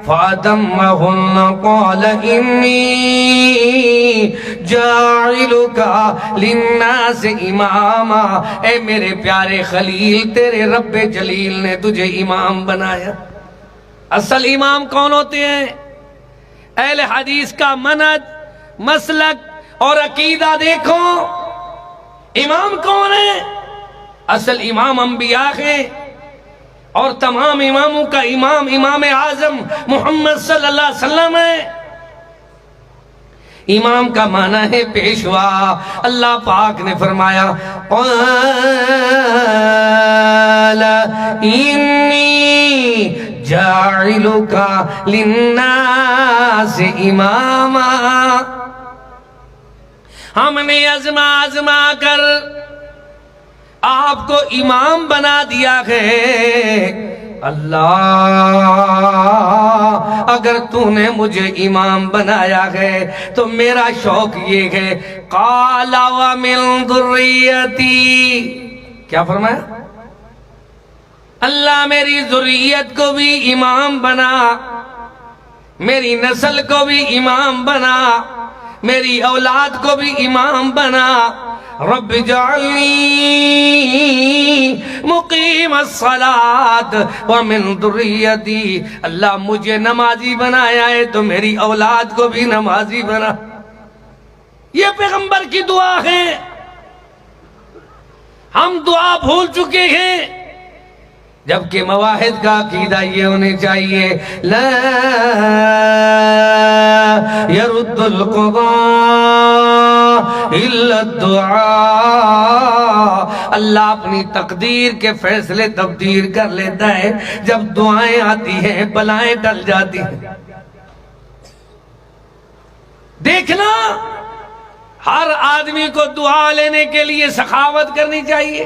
فَأَتَمَّهُنَّ قَالَ إِنِّي جَاعِلُكَ لِلنَّاسِ إِمَامًا۔ اے میرے پیارے خلیل، تیرے رب جلیل نے تجھے امام بنایا۔ اصل امام کون ہوتے ہیں؟ اہل حدیث کا منہج، مسلک اور عقیدہ دیکھو، امام کون ہے؟ اصل امام انبیاء ہیں، اور تمام اماموں کا امام امام اعظم محمد صلی اللہ علیہ وسلم ہے۔ امام کا معنی ہے پیشوا۔ اللہ پاک نے فرمایا قال انی جاعلک للناس اماما۔ ہم نے آزما کر آپ کو امام بنا دیا ہے۔ اللہ اگر تو نے مجھے امام بنایا ہے تو میرا شوق یہ ہے، قال ومن ذریتی، کیا فرمایا؟ اللہ میری ذریت کو بھی امام بنا، میری نسل کو بھی امام بنا، میری اولاد کو بھی امام بنا۔ رب جعلنی مقیم الصلاۃ ومن ذریتی، اللہ مجھے نمازی بنایا ہے تو میری اولاد کو بھی نمازی بنا۔ یہ پیغمبر کی دعا ہے۔ ہم دعا بھول چکے ہیں، جبکہ مواحد کا عقیدہ یہ ہونے چاہیے، لا يرد القضاء الا الدعاء۔ اللہ اپنی تقدیر کے فیصلے تبدیل کر لیتا ہے جب دعائیں آتی ہیں، بلائیں ٹل جاتی ہیں۔ دیکھنا، ہر آدمی کو دعا لینے کے لیے سخاوت کرنی چاہیے،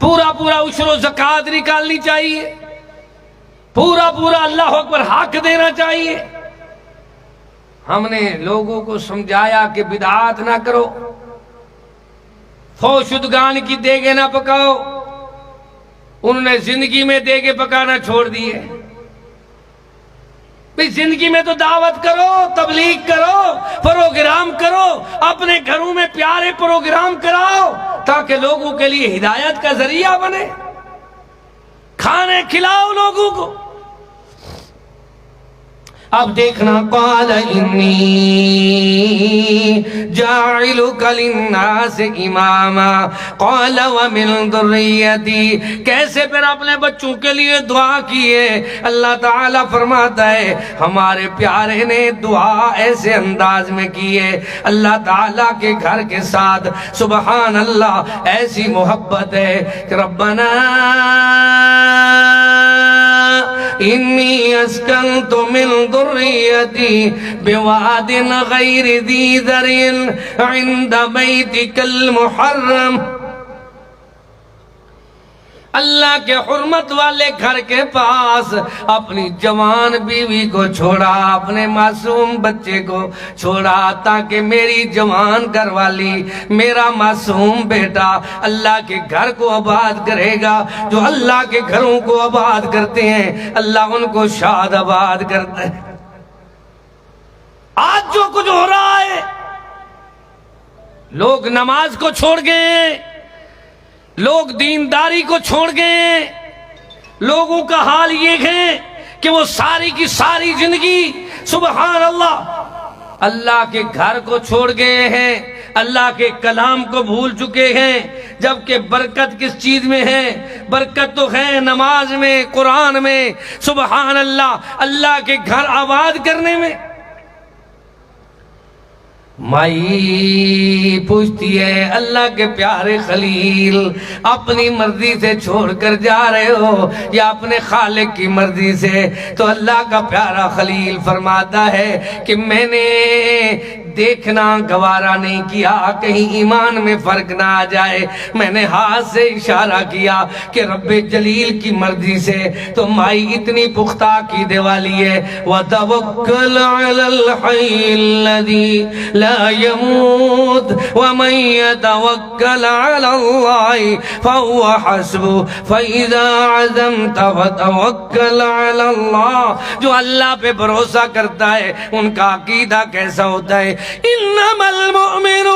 پورا عشر و زکوٰۃ نکالنی چاہیے، پورا اللہ اکبر حق دینا چاہیے۔ ہم نے لوگوں کو سمجھایا کہ بدعات نہ کرو، فوشدگان کی دیگیں نہ پکاؤ، انہوں نے زندگی میں دیگیں پکانا چھوڑ دیے۔ زندگی میں تو دعوت کرو، تبلیغ کرو، پروگرام کرو، اپنے گھروں میں پیارے پروگرام کراؤ تاکہ لوگوں کے لیے ہدایت کا ذریعہ بنے، کھانے کھلاؤ لوگوں کو۔ اب دیکھنا، قال انی جاعلک للناس اماما قال ومن ذریتی۔ کیسے پھر اپنے بچوں کے لیے دعا کی ہے؟ اللہ تعالیٰ فرماتا ہے ہمارے پیارے نے دعا ایسے انداز میں کی ہے، اللہ تعالیٰ کے گھر کے ساتھ سبحان اللہ ایسی محبت ہے کہ ربنا انی اسکنت من ذریتی بواد غیر ذی زرع عند بیتک المحرم۔ اللہ کے حرمت والے گھر کے پاس اپنی جوان بیوی کو چھوڑا، اپنے معصوم بچے کو چھوڑا تاکہ میری جوان گھر والی، میرا معصوم بیٹا اللہ کے گھر کو آباد کرے گا۔ جو اللہ کے گھروں کو آباد کرتے ہیں اللہ ان کو شاد آباد کرتا ہے۔ آج جو کچھ ہو رہا ہے، لوگ نماز کو چھوڑ گئے، لوگ دینداری کو چھوڑ گئے، لوگوں کا حال یہ ہے کہ وہ ساری کی ساری زندگی سبحان اللہ کے گھر کو چھوڑ گئے ہیں، اللہ کے کلام کو بھول چکے ہیں، جبکہ برکت کس چیز میں ہے؟ برکت تو ہے نماز میں، قرآن میں، سبحان اللہ کے گھر آباد کرنے میں۔ مائی پوچھتی ہے اللہ کے پیارے خلیل، اپنی مرضی سے چھوڑ کر جا رہے ہو یا اپنے خالق کی مرضی سے؟ تو اللہ کا پیارا خلیل فرماتا ہے کہ میں نے دیکھنا گوارا نہیں کیا کہیں ایمان میں فرق نہ آ جائے، میں نے ہاتھ سے اشارہ کیا کہ رب جلیل کی مرضی سے۔ تو مائی اتنی پختہ عقیدے والی ہے، وَتَوَكَّلْ عَلَى الْحَيِّ الَّذِي لَا يَمُوتُ وَمَن يَتَوَكَّلْ عَلَى اللَّهِ فَهُوَ حَسْبُهُ فَإِذَا عَزَمْتَ فَتَوَكَّلْ عَلَى اللَّهِ۔ جو اللہ پہ بھروسہ کرتا ہے ان کا عقیدہ کیسا ہوتا ہے؟ انما المؤمنون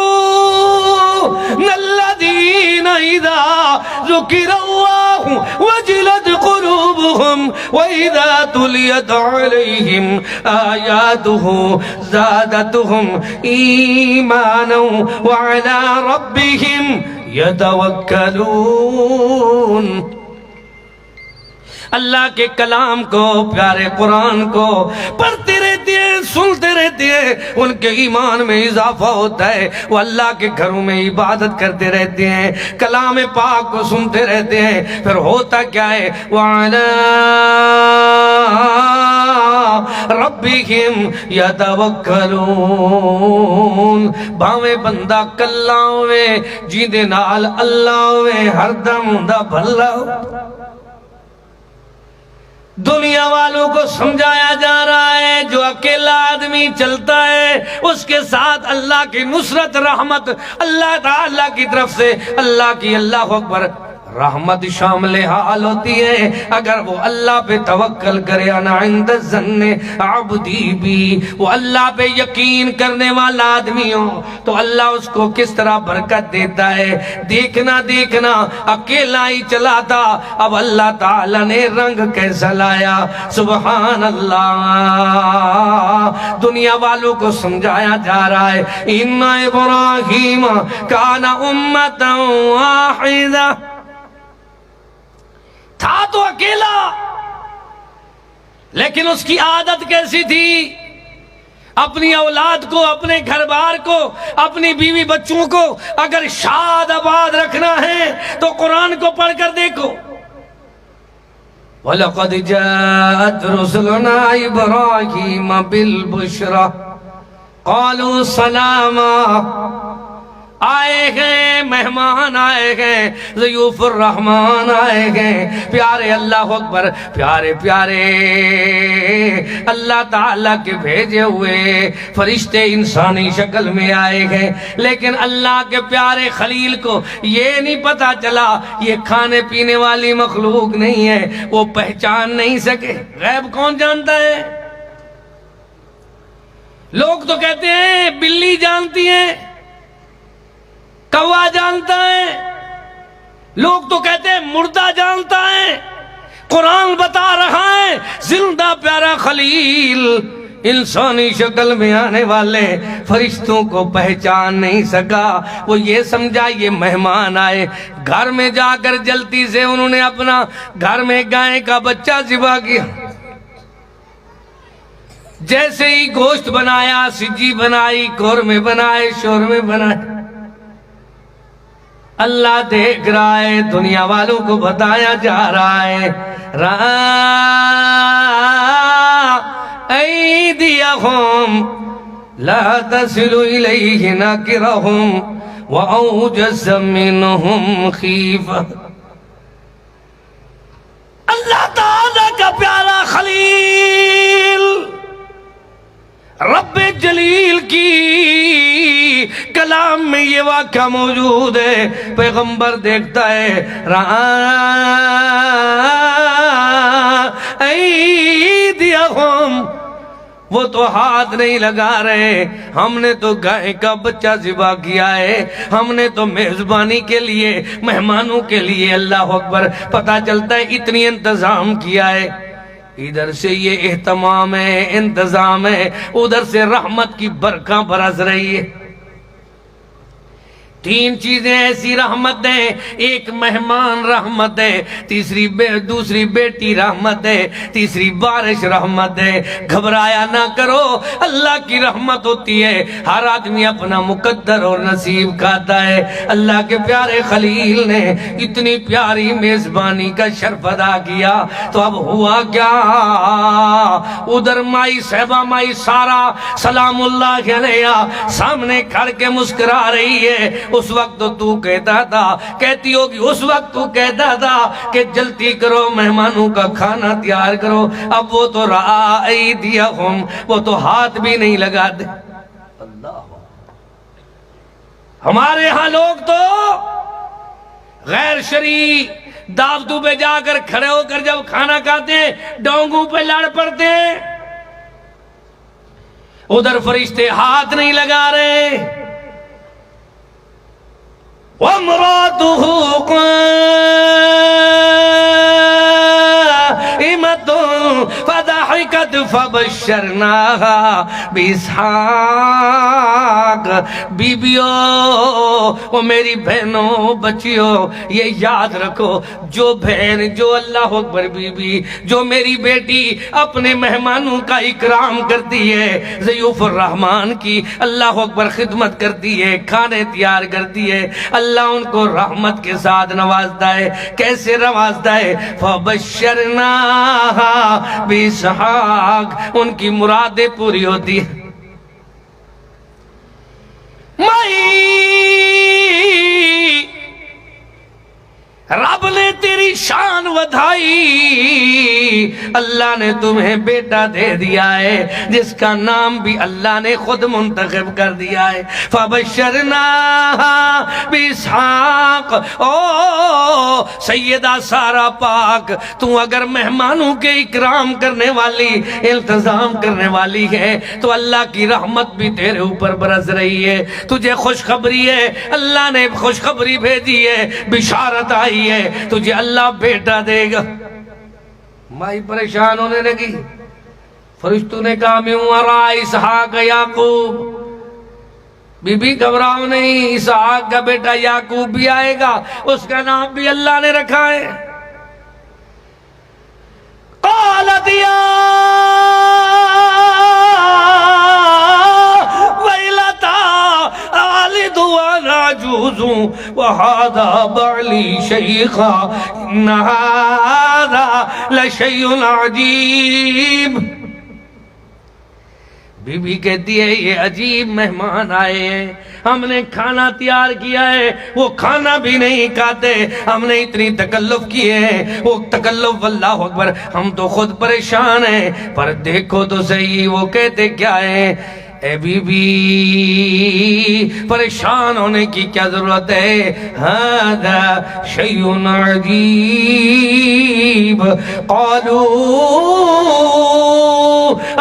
الذين اذا ذكر الله وجلت قلوبهم واذا تليت عليهم آياته زادتهم ايمانا وعلى ربهم يتوكلون۔ اللہ کے کلام کو، پیارے قرآن کو پڑھتے رہتے ہیں، سنتے رہتے ہیں، ان کے ایمان میں اضافہ ہوتا ہے، وہ اللہ کے گھروں میں عبادت کرتے رہتے ہیں، کلام پاک کو سنتے رہتے ہیں، پھر ہوتا کیا ہے؟ وَعَلَىٰ رَبِّهِمْ يَتَوَكَّلُونَ۔ بھاویں بندہ کلہ ہوئے، جیندے نال اللہ ہوئے، ہر دم دا بھلا ہو۔ دنیا والوں کو سمجھایا جا رہا ہے جو اکیلا آدمی چلتا ہے اس کے ساتھ اللہ کی نصرت، رحمت اللہ تعالیٰ کی طرف سے، اللہ کی اللہ اکبر رحمت شامل حال ہوتی ہے اگر وہ اللہ پہ توکل کرے۔ انا عند الظن عبدی بھی، وہ اللہ پہ یقین کرنے والا آدمی ہو تو اللہ اس کو کس طرح برکت دیتا ہے۔ دیکھنا اکیلا ہی چلا تھا، اب اللہ تعالیٰ نے رنگ کیسا لایا، سبحان اللہ۔ دنیا والوں کو سمجھایا جا رہا ہے ان ابراہیم کان امۃ واحدہ، تھا تو اکیلا لیکن اس کی عادت کیسی تھی؟ اپنی اولاد کو، اپنے گھر بار کو، اپنی بیوی بچوں کو اگر شاد آباد رکھنا ہے تو قرآن کو پڑھ کر دیکھو۔ وَلَقَدْ جَاءَتْ رُسُلُنَا إِبْرَاهِيمَ بِالْبُشْرَى قَالُوا سَلَامًا۔ آئے گئے مہمان، آئے گئے ضیوف الرحمن، آئے گئے پیارے اللہ اکبر، پیارے پیارے اللہ تعالیٰ کے بھیجے ہوئے فرشتے انسانی شکل میں آئے گئے، لیکن اللہ کے پیارے خلیل کو یہ نہیں پتا چلا یہ کھانے پینے والی مخلوق نہیں ہے، وہ پہچان نہیں سکے۔ غیب کون جانتا ہے؟ لوگ تو کہتے ہیں بلی جانتی ہے، کوا جانتا ہے، لوگ تو کہتے ہیں مردہ جانتا ہے۔ قرآن بتا رہا ہے زندہ پیارا خلیل انسانی شکل میں آنے والے فرشتوں کو پہچان نہیں سکا۔ وہ یہ سمجھا یہ مہمان آئے، گھر میں جا کر جلدی سے انہوں نے اپنا گھر میں گائے کا بچہ ذبح کیا، جیسے ہی گوشت بنایا، سجی بنائی، قورمے بنائے، شورمے بنائے۔ اللہ دیکھ رہا ہے، دنیا والوں کو بتایا جا رہا ہے ایدیہم لا تصل الیہ ناکرہم واوجس منہم خیفہ۔ اللہ تعالیٰ کا پیارا خلیل رب جلیل کی کلام میں یہ واقعہ موجود ہے۔ پیغمبر دیکھتا ہے ایدیہم وہ تو ہاتھ نہیں لگا رہے، ہم نے تو گائے کا بچہ ذبح کیا ہے، ہم نے تو میزبانی کے لیے مہمانوں کے لیے اللہ اکبر پتہ چلتا ہے اتنی انتظام کیا ہے۔ ادھر سے یہ اہتمام ہے، انتظام ہے، ادھر سے رحمت کی برکھاں برس رہی ہے۔ تین چیزیں ایسی رحمت ہے، ایک مہمان رحمت ہے، دوسری بیٹی رحمت ہے، تیسری بارش رحمت ہے۔ گھبرایا نہ کرو، اللہ کی رحمت ہوتی ہے، ہر آدمی اپنا مقدر اور نصیب کھاتا ہے۔ اللہ کے پیارے خلیل نے اتنی پیاری میزبانی کا شرف ادا کیا تو اب ہوا کیا، ادھر مائی صاحبہ مائی سارا سلام اللہ علیہ سامنے کھڑ کے مسکرا رہی ہے۔ اس وقت تو کہتا تھا، کہتی ہوگی اس وقت تو کہتا تھا کہ جلدی کرو مہمانوں کا کھانا تیار کرو، اب وہ تو رأیدیہم، وہ تو ہاتھ بھی نہیں لگا دے۔ اللہ، ہمارے ہاں لوگ تو غیر شرعی دعوتوں پہ جا کر کھڑے ہو کر جب کھانا کھاتے ہیں ڈونگوں پہ لڑ پڑتے ہیں، ادھر فرشتے ہاتھ نہیں لگا رہے۔ وَامْرَأَتُهُ قَائِمَةٌ فَضَحِكَتْ فَبَشَّرْنَاهَا بِإِسْحَاقَ۔ بیبیوں، وہ میری بہنوں بچیوں، یہ یاد رکھو، جو بہن، جو اللہ اکبر بیوی، جو میری بیٹی اپنے مہمانوں کا اکرام کرتی ہے، ضیوف الرحمن کی اللہ اکبر خدمت کرتی ہے، کھانے تیار کرتی ہے، اللہ ان کو رحمت کے ساتھ نوازتا ہے۔ کیسے نوازتا ہے؟ فَبَشَّرْنَاهَا بِإِسْحَاقَ، ان کی مرادیں پوری ہوتی ہیں۔ رب نے تیری شان ودھائی، اللہ نے تمہیں بیٹا دے دیا ہے جس کا نام بھی اللہ نے خود منتخب کر دیا ہے۔ فَبَشَّرْنَاهَا بِإِسْحَاقَ۔ او سیدہ سارہ پاک، تو اگر مہمانوں کے اکرام کرنے والی، التزام کرنے والی ہے تو اللہ کی رحمت بھی تیرے اوپر برس رہی ہے۔ تجھے خوشخبری ہے، اللہ نے خوشخبری بھیجی ہے، بشارت آئی ہے، تجھے اللہ بیٹا دے گا۔ مائی پریشان ہونے لگی، فرشتوں نے کہا میں وراء اسحاق یعقوب، بی بی گھبراؤ نہیں، اسحاق کا بیٹا یعقوب بھی آئے گا، اس کا نام بھی اللہ نے رکھا ہے۔ قالت یا وَهَذَا بَعْلِي شَيْخًا إِنَّ هَذَا لَشَيْءٌ عَجِيبٌ۔ بی بی کہتی ہے یہ عجیب مہمان آئے ہیں، ہم نے کھانا تیار کیا ہے، وہ کھانا بھی نہیں کھاتے، ہم نے اتنی تکلف کیے ہیں، وہ تکلف اللہ اکبر، ہم تو خود پریشان ہیں، پر دیکھو تو صحیح وہ کہتے کیا ہیں۔ اے بی بی پریشان ہونے کی کیا ضرورت ہے؟ هَذَا شَيْءٌ عَجِيبٌ قَالُوا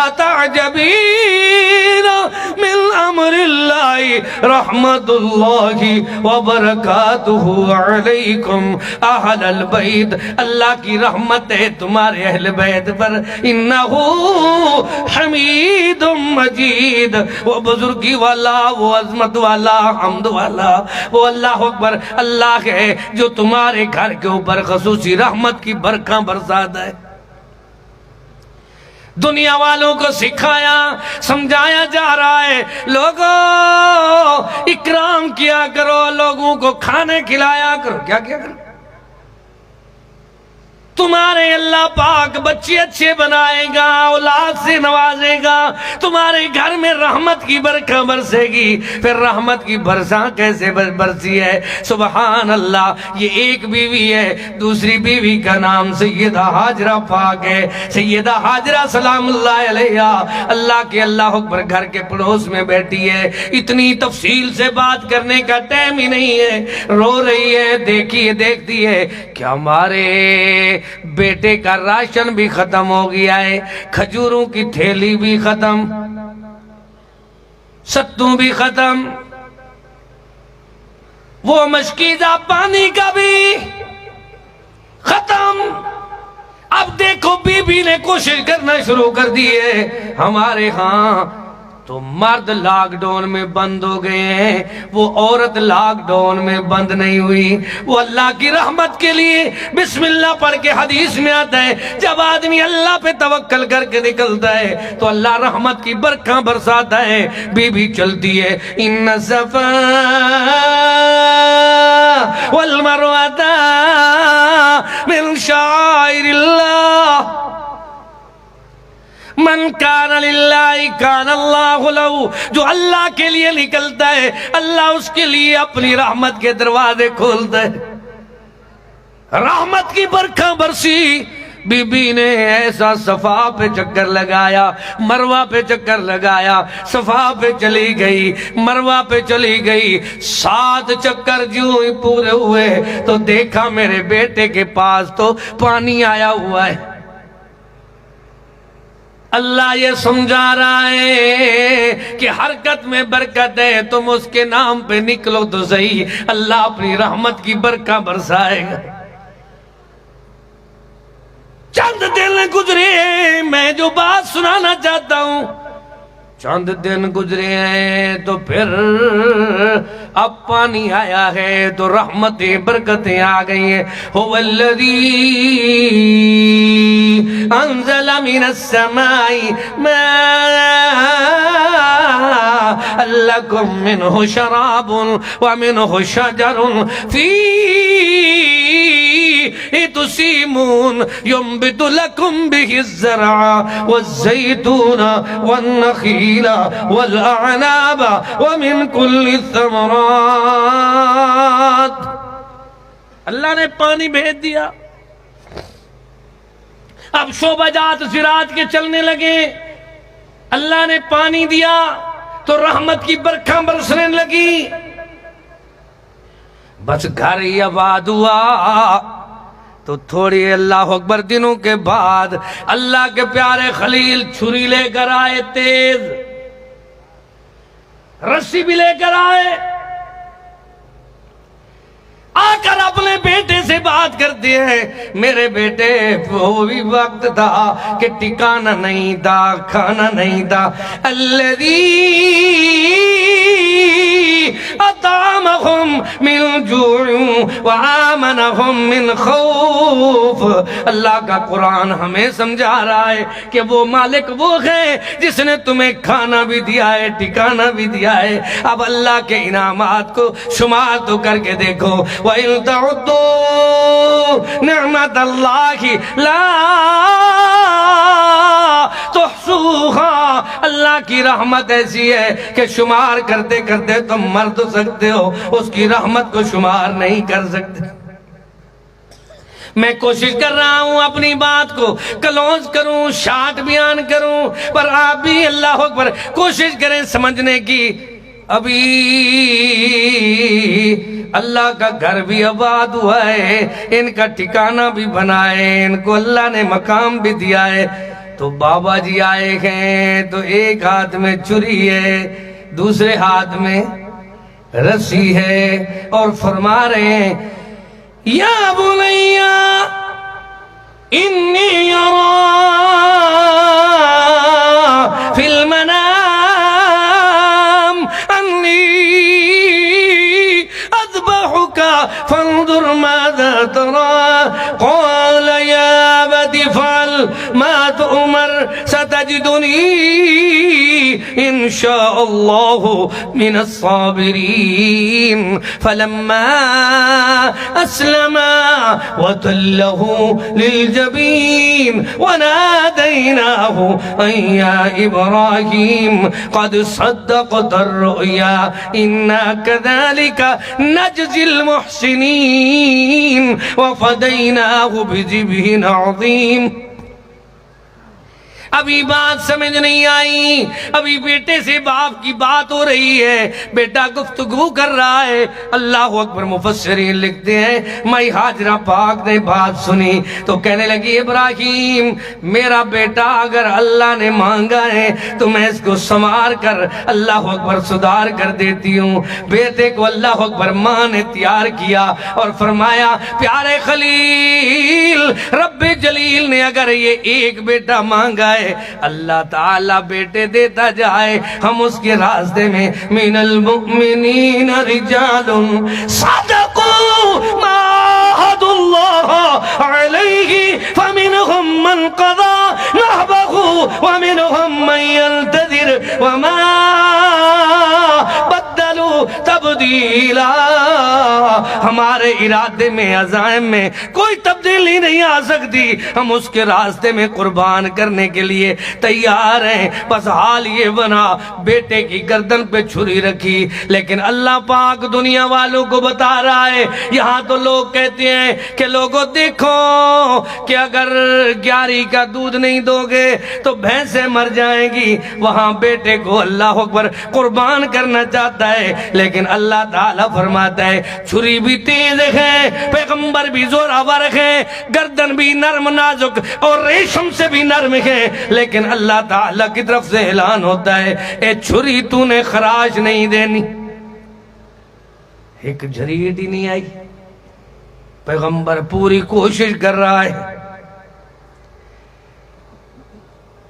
أَتَعْجَبِينَ مِنْ أَمْرِ اللَّهِ رَحْمَةُ اللَّهِ وَبَرَكَاتُهُ عَلَيْكُمْ أَهْلَ الْبَيْتِ، اللہ کی رحمت ہے تمہارے اہل بیت پر، إِنَّهُ حَمِيدٌ مَجِيدٌ، وہ بزرگی والا، وہ عظمت والا، حمد والا، وہ اللہ اکبر اللہ ہے جو تمہارے گھر کے اوپر خصوصی رحمت کی برکھاں برساتا ہے۔ دنیا والوں کو سکھایا سمجھایا جا رہا ہے، لوگوں اکرام کیا کرو، لوگوں کو کھانے کھلایا کرو۔ کیا کیا کرو؟ تمہارے اللہ پاک بچے اچھے بنائے گا، اولاد سے نوازے گا، تمہارے گھر میں رحمت کی برکھاں برسے گی۔ پھر رحمت کی برساں کیسے برسی ہے؟ سبحان اللہ، یہ ایک بیوی ہے، دوسری بیوی کا نام سیدہ ہاجرہ پاک ہے۔ سیدہ ہاجرہ سلام اللہ علیہ اللہ کے اللہ اکبر گھر کے پڑوس میں بیٹھی ہے، اتنی تفصیل سے بات کرنے کا ٹائم ہی نہیں ہے، رو رہی ہے، دیکھتی ہے کہ ہمارے بیٹے کا راشن بھی ختم ہو گیا ہے، کھجوروں کی تھیلی بھی ختم، ستو بھی ختم، وہ مشکیزہ پانی کا بھی ختم۔ اب دیکھو بی بی نے کوشش کرنا شروع کر دی ہے۔ ہمارے ہاں تو مرد لاک ڈاؤن میں بند ہو گئے ہیں، وہ عورت لاک ڈاؤن میں بند نہیں ہوئی۔ وہ اللہ کی رحمت کے لیے بسم اللہ پڑھ کے حدیث میں آتا ہے، جب آدمی اللہ پہ توکل کر کے نکلتا ہے تو اللہ رحمت کی برکھاں برساتا ہے۔ بی بی چلتی ہے، ان الصفا والمروہ من شعائر اللہ، من کان للہ کان اللہ لہ، جو اللہ کے لیے نکلتا ہے اللہ اس کے لیے اپنی رحمت کے دروازے کھولتا ہے۔ رحمت کی برکھاں برسی۔ بی بی نے ایسا صفا پہ چکر لگایا، مروہ پہ چکر لگایا، صفا پہ چلی گئی، مروہ پہ چلی گئی، 7 چکر جو ہی پورے ہوئے تو دیکھا میرے بیٹے کے پاس تو پانی آیا ہوا ہے۔ اللہ یہ سمجھا رہا ہے کہ حرکت میں برکت ہے، تم اس کے نام پہ نکلو تو صحیح، اللہ اپنی رحمت کی برکہ برسائے گا۔ چند دن گزرے، میں جو بات سنانا چاہتا ہوں، چند دن گزرے ہیں تو پھر اب پانی آیا ہے تو رحمتیں برکتیں آ گئی ہیں۔ هو الذی انزل من السماء ماء لکم منہ شراب ومنہ شجر فیہ تسیمون ينبت لكم به الزرع والزيتون والنخيل والأعناب ومن كل الثمرات۔ اللہ نے پانی بھیج دیا، اب شعبہ جات زراعت کے چلنے لگے۔ اللہ نے پانی دیا تو رحمت کی برکھاں برسنے لگی، بس گھر ہی آباد ہوا تو تھوڑی اللہ اکبر دنوں کے بعد اللہ کے پیارے خلیل چھری لے کر آئے، تیز رسی بھی لے کر آئے، آ کر اپنے بیٹے سے بات کرتے ہیں، میرے بیٹے وہ بھی وقت تھا کہ ٹھکانا نہیں تھا، کھانا نہیں تھا۔ الذی اطعمہم من جوع وآمنہم من خوف۔ اللہ کا قرآن ہمیں سمجھا رہا ہے کہ وہ مالک وہ ہے جس نے تمہیں کھانا بھی دیا ہے، ٹھکانا بھی دیا ہے۔ اب اللہ کے انعامات کو شمار تو کر کے دیکھو، وَإِن تَعُدُّوا نِعْمَةَ اللَّهِ لَا تُحْصُوهَا۔ اللہ کی رحمت ایسی ہے کہ شمار کرتے کرتے تم مر تو سکتے ہو، اس کی رحمت کو شمار نہیں کر سکتے۔ میں کوشش کر رہا ہوں اپنی بات کو کلوز کروں، شارٹ بیان کروں، پر آپ بھی اللہ اکبر کوشش کریں سمجھنے کی۔ ابھی اللہ کا گھر بھی آباد ہوا ہے، ان کا ٹھکانہ بھی بنا ہے، ان کو اللہ نے مقام بھی دیا ہے۔ تو بابا جی آئے ہیں تو ایک ہاتھ میں چھری ہے، دوسرے ہاتھ میں رسی ہے، اور فرما رہے ہیں یا بنیا انی ارا فی المنام انی اذبحک فانظر ماذا ترى قال یا ابت افعل ما تؤمر ستجدنی ان شاء اللہ من الصابرین۔ فلما اسلما وتله للجبین ونادیناه ان یا ابراہیم قد صدقت الرؤیا انا كذلك نجزی المحسنین وفدیناه بذبح عظیم۔ ابھی بات سمجھ نہیں آئی، ابھی بیٹے سے باپ کی بات ہو رہی ہے، بیٹا گفتگو کر رہا ہے۔ اللہ اکبر، مفسرین لکھتے ہیں مائی ہاجرہ پاک نے بات سنی تو کہنے لگی ابراہیم میرا بیٹا اگر اللہ نے مانگا ہے تو میں اس کو سنوار کر اللہ اکبر سدھار کر دیتی ہوں۔ بیٹے کو اللہ اکبر ماں نے تیار کیا اور فرمایا پیارے خلیل، رب جلیل نے اگر یہ ایک بیٹا مانگا ہے اللہ تعالیٰ بیٹے دیتا جائے، ہم اس کے راستے میں من المؤمنین رجال صدقوا ما عاهدوا الله علیہ فمنهم من قضى نحبه ومنهم من ينتظر وما بدلوا تبدیلا۔ ہمارے ارادے میں عزائم میں کوئی تبدیلی نہیں آ سکتی، ہم اس کے راستے میں قربان کرنے کے لیے تیار ہیں، بس حال یہ بنا بیٹے کی گردن پہ چھری رکھی۔ لیکن اللہ پاک دنیا والوں کو بتا رہا ہے، یہاں تو لوگ کہتے ہیں کہ لوگوں دیکھو کہ اگر 11 کا دودھ نہیں دو گے تو بھینسیں مر جائیں گی، وہاں بیٹے کو اللہ اکبر قربان کرنا چاہتا ہے، لیکن اللہ تعالیٰ فرماتا ہے چھری بھی تیز ہے، پیغمبر بھی زوراور ہے، گردن بھی نرم نازک اور ریشم سے بھی نرم ہے، لیکن اللہ تعالیٰ کی طرف سے اعلان ہوتا ہے اے چھری تو نے خراش نہیں دینی۔ ایک جھریٹ ہی نہیں آئی، پیغمبر پوری کوشش کر رہا ہے،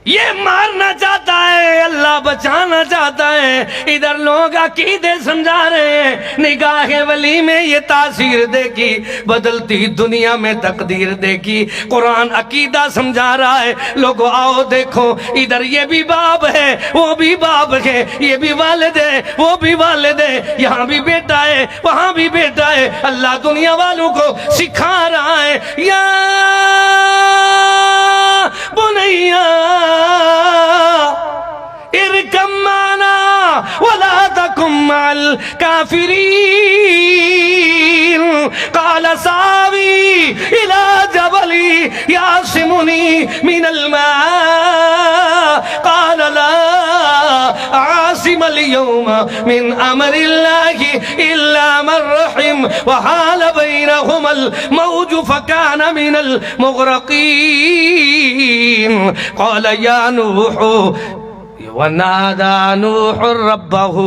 یہ مارنا چاہتا ہے، اللہ بچانا چاہتا ہے، ادھر لوگ عقیدے سمجھا رہے ہیں، نگاہ ولی میں یہ تاثیر دیکھی، بدلتی دنیا میں تقدیر دیکھی، قرآن عقیدہ سمجھا رہا ہے، لوگوں آؤ دیکھو ادھر یہ بھی باپ ہے وہ بھی باپ ہے، یہ بھی والد ہے وہ بھی والد ہے، یہاں بھی بیٹا ہے وہاں بھی بیٹا ہے، اللہ دنیا والوں کو سکھا رہا ہے یا بنیا ارکم معنا ولا تکم مع الکافرین قال ساوی الى جبل یعصمنی من الماء قال لا عاصم اليوم من امر اللہ الا من رحم وحال بینہم الموج فکان من المغرقین قال یا نوح ونادى نوح ربه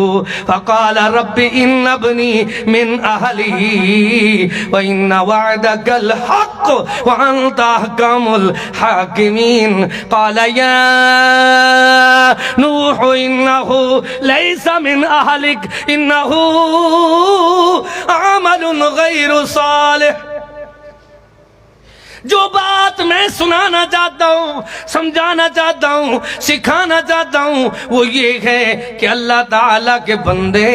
فقال رب إن ابني من أهلي وإن وعدك الحق وأنت أحكم الحاكمين قال يا نوح إنه ليس من أهلك إنه عمل غير صالح۔ جو بات میں سنانا چاہتا ہوں، سمجھانا چاہتا ہوں، سکھانا چاہتا ہوں وہ یہ ہے کہ اللہ تعالیٰ کے بندے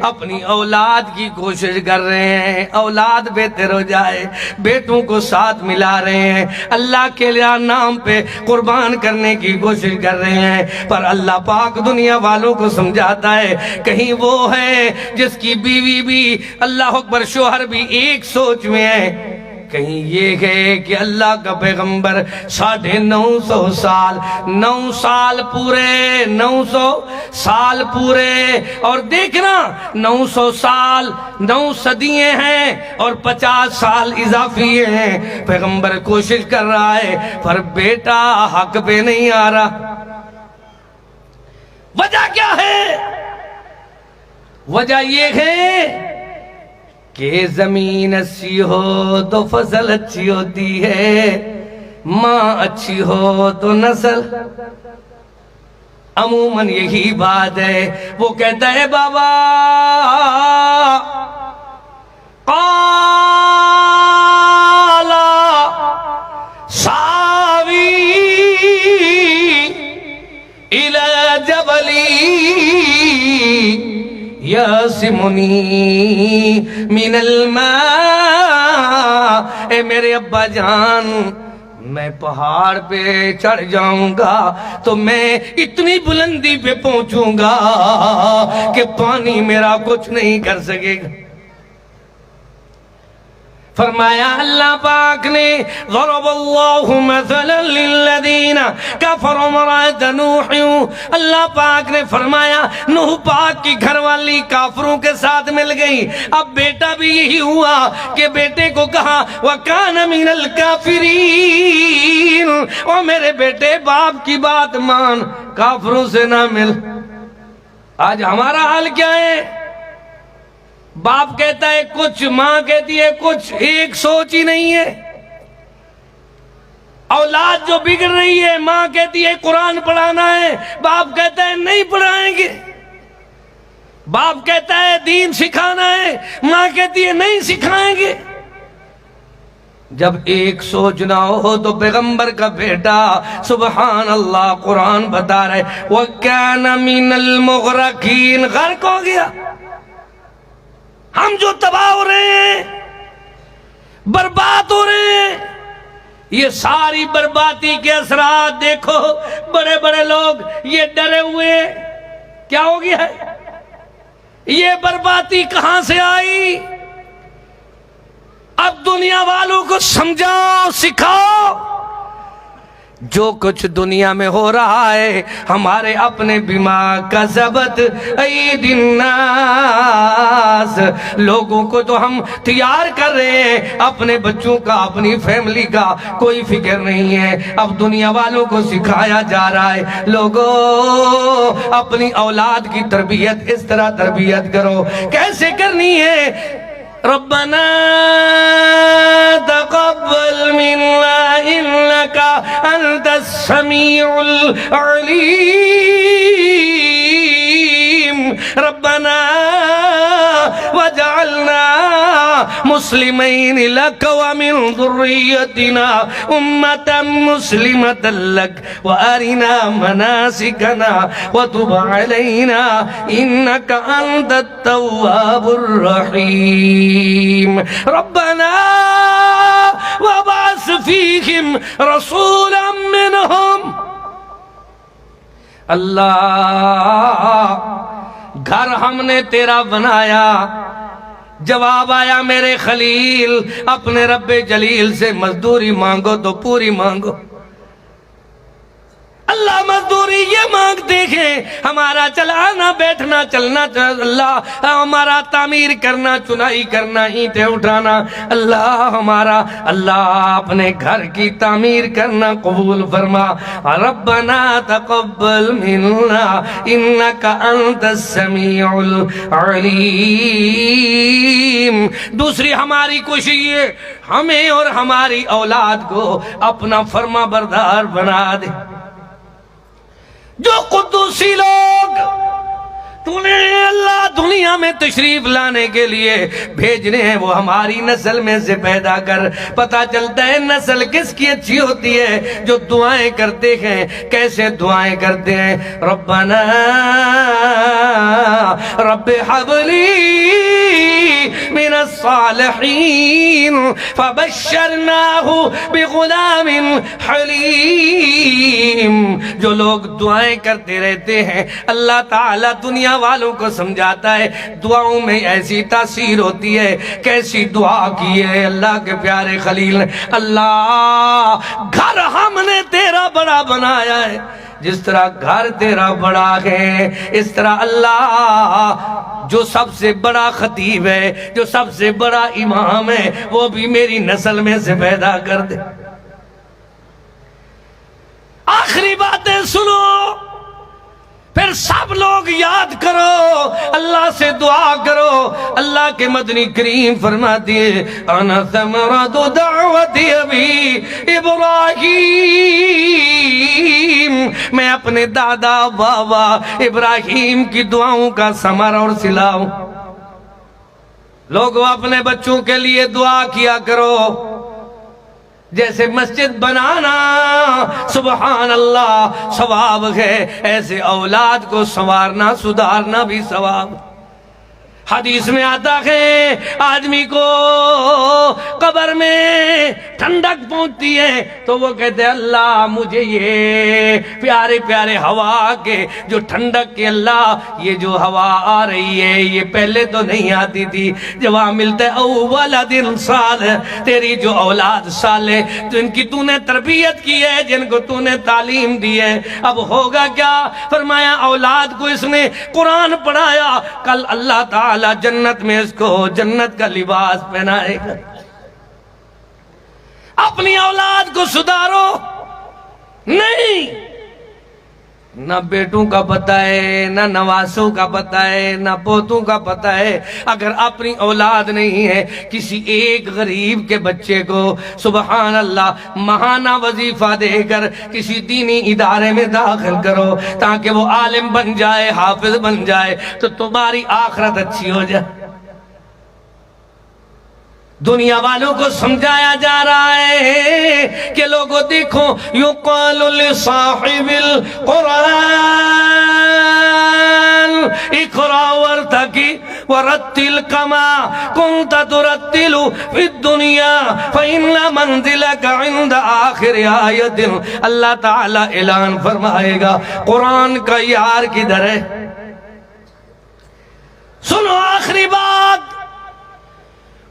اپنی اولاد کی کوشش کر رہے ہیں، اولاد بہتر ہو جائے، بیٹوں کو ساتھ ملا رہے ہیں، اللہ کے لیے نام پہ قربان کرنے کی کوشش کر رہے ہیں، پر اللہ پاک دنیا والوں کو سمجھاتا ہے کہیں وہ ہے جس کی بیوی بھی اللہ اکبر شوہر بھی ایک سوچ میں ہے، کہیں یہ ہے کہ اللہ کا پیغمبر 950 سال 9 سال پورے 900 سال پورے، اور دیکھنا 900 سال 9 صدییں ہیں اور 50 سال اضافی ہیں، پیغمبر کوشش کر رہا ہے پر بیٹا حق پہ نہیں آ رہا۔ وجہ کیا ہے؟ وجہ یہ ہے کہ زمین اچھی ہو تو فصل اچھی ہوتی ہے، ماں اچھی ہو تو نسل، عموماً یہی بات ہے۔ وہ کہتا ہے بابا قال ساوی الى جبلی یعصمنی من الماء، اے میرے ابا جان میں پہاڑ پہ چڑھ جاؤں گا تو میں اتنی بلندی پہ پہنچوں گا کہ پانی میرا کچھ نہیں کر سکے گا۔ فرمایا اللہ پاک نے ضرب اللہ مثلا للذین کفروا امرأۃ نوح، اللہ پاک نے فرمایا نوح پاک کی گھر والی کافروں کے ساتھ مل گئی۔ اب بیٹا بھی یہی ہوا کہ بیٹے کو کہا وَكَانَ مِنَ الْكَافِرِينَ، اور میرے بیٹے باپ کی بات مان، کافروں سے نہ مل۔ آج ہمارا حال کیا ہے؟ باپ کہتا ہے کچھ، ماں کہتی ہے کچھ، ایک سوچ ہی نہیں ہے۔ اولاد جو بگڑ رہی ہے، ماں کہتی ہے قرآن پڑھانا ہے، باپ کہتا ہے نہیں پڑھائیں گے۔ باپ کہتا ہے دین سکھانا ہے، ماں کہتی ہے نہیں سکھائیں گے۔ جب ایک سوچ نہ ہو تو پیغمبر کا بیٹا سبحان اللہ قرآن بتا رہے وَكَانَ مِنَ الْمُغْرَقِينَ، غرق ہو گیا۔ ہم جو تباہ ہو رہے ہیں، برباد ہو رہے ہیں، یہ ساری بربادی کے اثرات دیکھو۔ بڑے بڑے لوگ یہ ڈرے ہوئے ہیں، کیا ہو گیا ہے؟ یہ بربادی کہاں سے آئی؟ اب دنیا والوں کو سمجھاؤ، سکھاؤ۔ جو کچھ دنیا میں ہو رہا ہے ہمارے اپنے بما کسبت ایدی الناس، لوگوں کو تو ہم تیار کر رہے ہیں، اپنے بچوں کا، اپنی فیملی کا کوئی فکر نہیں ہے۔ اب دنیا والوں کو سکھایا جا رہا ہے لوگوں اپنی اولاد کی تربیت اس طرح تربیت کرو۔ کیسے کرنی ہے؟ ربنا تقبل منا انك انت السميع العليم ربنا وجعلنا مسلمين لك ومن ذريتنا أمة مسلمة لك وأرنا مناسكنا وتب علينا إنك أنت التواب الرحيم ربنا وابعث فيهم رسولا منهم۔ اللہ گھر ہم نے تیرا بنایا، جواب آیا میرے خلیل اپنے رب جلیل سے مزدوری مانگو تو پوری مانگو۔ اللہ مزدوری یہ مانگتے ہیں، ہمارا چلانا بیٹھنا چلنا، اللہ ہمارا تعمیر کرنا، چنائی کرنا، اینٹیں اٹھانا، اللہ ہمارا، اللہ اپنے گھر کی تعمیر کرنا قبول فرما۔ ربنا تقبل منا انک انت السمیع العلیم۔ دوسری ہماری کوشش یہ ہمیں اور ہماری اولاد کو اپنا فرما بردار بنا دے۔ جو قدوسی لوگ تمہیں اللہ دنیا میں تشریف لانے کے لیے بھیجنے ہیں وہ ہماری نسل میں سے پیدا کر۔ پتہ چلتا ہے نسل کس کی اچھی ہوتی ہے؟ جو دعائیں کرتے ہیں۔ کیسے دعائیں کرتے ہیں؟ ربنا رب حب لی من الصالحین فبشرناہ بغلام حلیم۔ جو لوگ دعائیں کرتے رہتے ہیں اللہ تعالیٰ دنیا والوں کو سمجھاتا ہے دعاؤں میں ایسی تاثیر ہوتی ہے۔ کیسی دعا کی ہے اللہ کے پیارے خلیل نے؟ اللہ گھر ہم نے تیرا بڑا بنایا ہے، جس طرح گھر تیرا بڑا ہے اس طرح اللہ جو سب سے بڑا خطیب ہے، جو سب سے بڑا امام ہے، وہ بھی میری نسل میں سے پیدا کر دے۔ آخری باتیں سنو، پھر سب لوگ یاد کرو، اللہ سے دعا کرو۔ اللہ کے مدنی کریم فرماتی ہے انا ثمرۃ دعوت ابی ابراہیم، میں اپنے دادا بابا ابراہیم کی دعاؤں کا ثمر اور صلہ ہوں۔ لوگوں اپنے بچوں کے لیے دعا کیا کرو، جیسے مسجد بنانا سبحان اللہ ثواب ہے، ایسے اولاد کو سنوارنا سدھارنا بھی ثواب۔ حدیث میں آتا ہے آدمی کو قبر میں ٹھنڈک پہنچتی ہے تو وہ کہتے ہیں اللہ مجھے یہ پیارے پیارے ہوا کے جو ٹھنڈک کے اللہ یہ جو ہوا آ رہی ہے یہ پہلے تو نہیں آتی تھی. جب وہاں ملتا ہے اولاد صالح، تیری جو اولاد صالح جن کی تو نے تربیت کی ہے، جن کو تو نے تعلیم دی ہے، اب ہوگا کیا؟ فرمایا اولاد کو اس نے قرآن پڑھایا، کل اللہ تعالی جنت میں اس کو جنت کا لباس پہنائے گا. اپنی اولاد کو سدھارو. نہیں، نہ بیٹوں کا پتہ ہے، نہ نواسوں کا پتہ ہے، نہ پوتوں کا پتہ ہے. اگر اپنی اولاد نہیں ہے، کسی ایک غریب کے بچے کو سبحان اللہ ماہانہ وظیفہ دے کر کسی دینی ادارے میں داخل کرو تاکہ وہ عالم بن جائے، حافظ بن جائے تو تمہاری آخرت اچھی ہو جائے. دنیا والوں کو سمجھایا جا رہا ہے کہ لوگوں دیکھو یقال لصاحب القرآن اقرأ وارتقی ورتل کما کنت ترتل فی الدنیا فإن منزلک عند آخر آیت. اللہ تعالی اعلان فرمائے گا قرآن کا یار کدھر ہے؟ سنو آخری بات،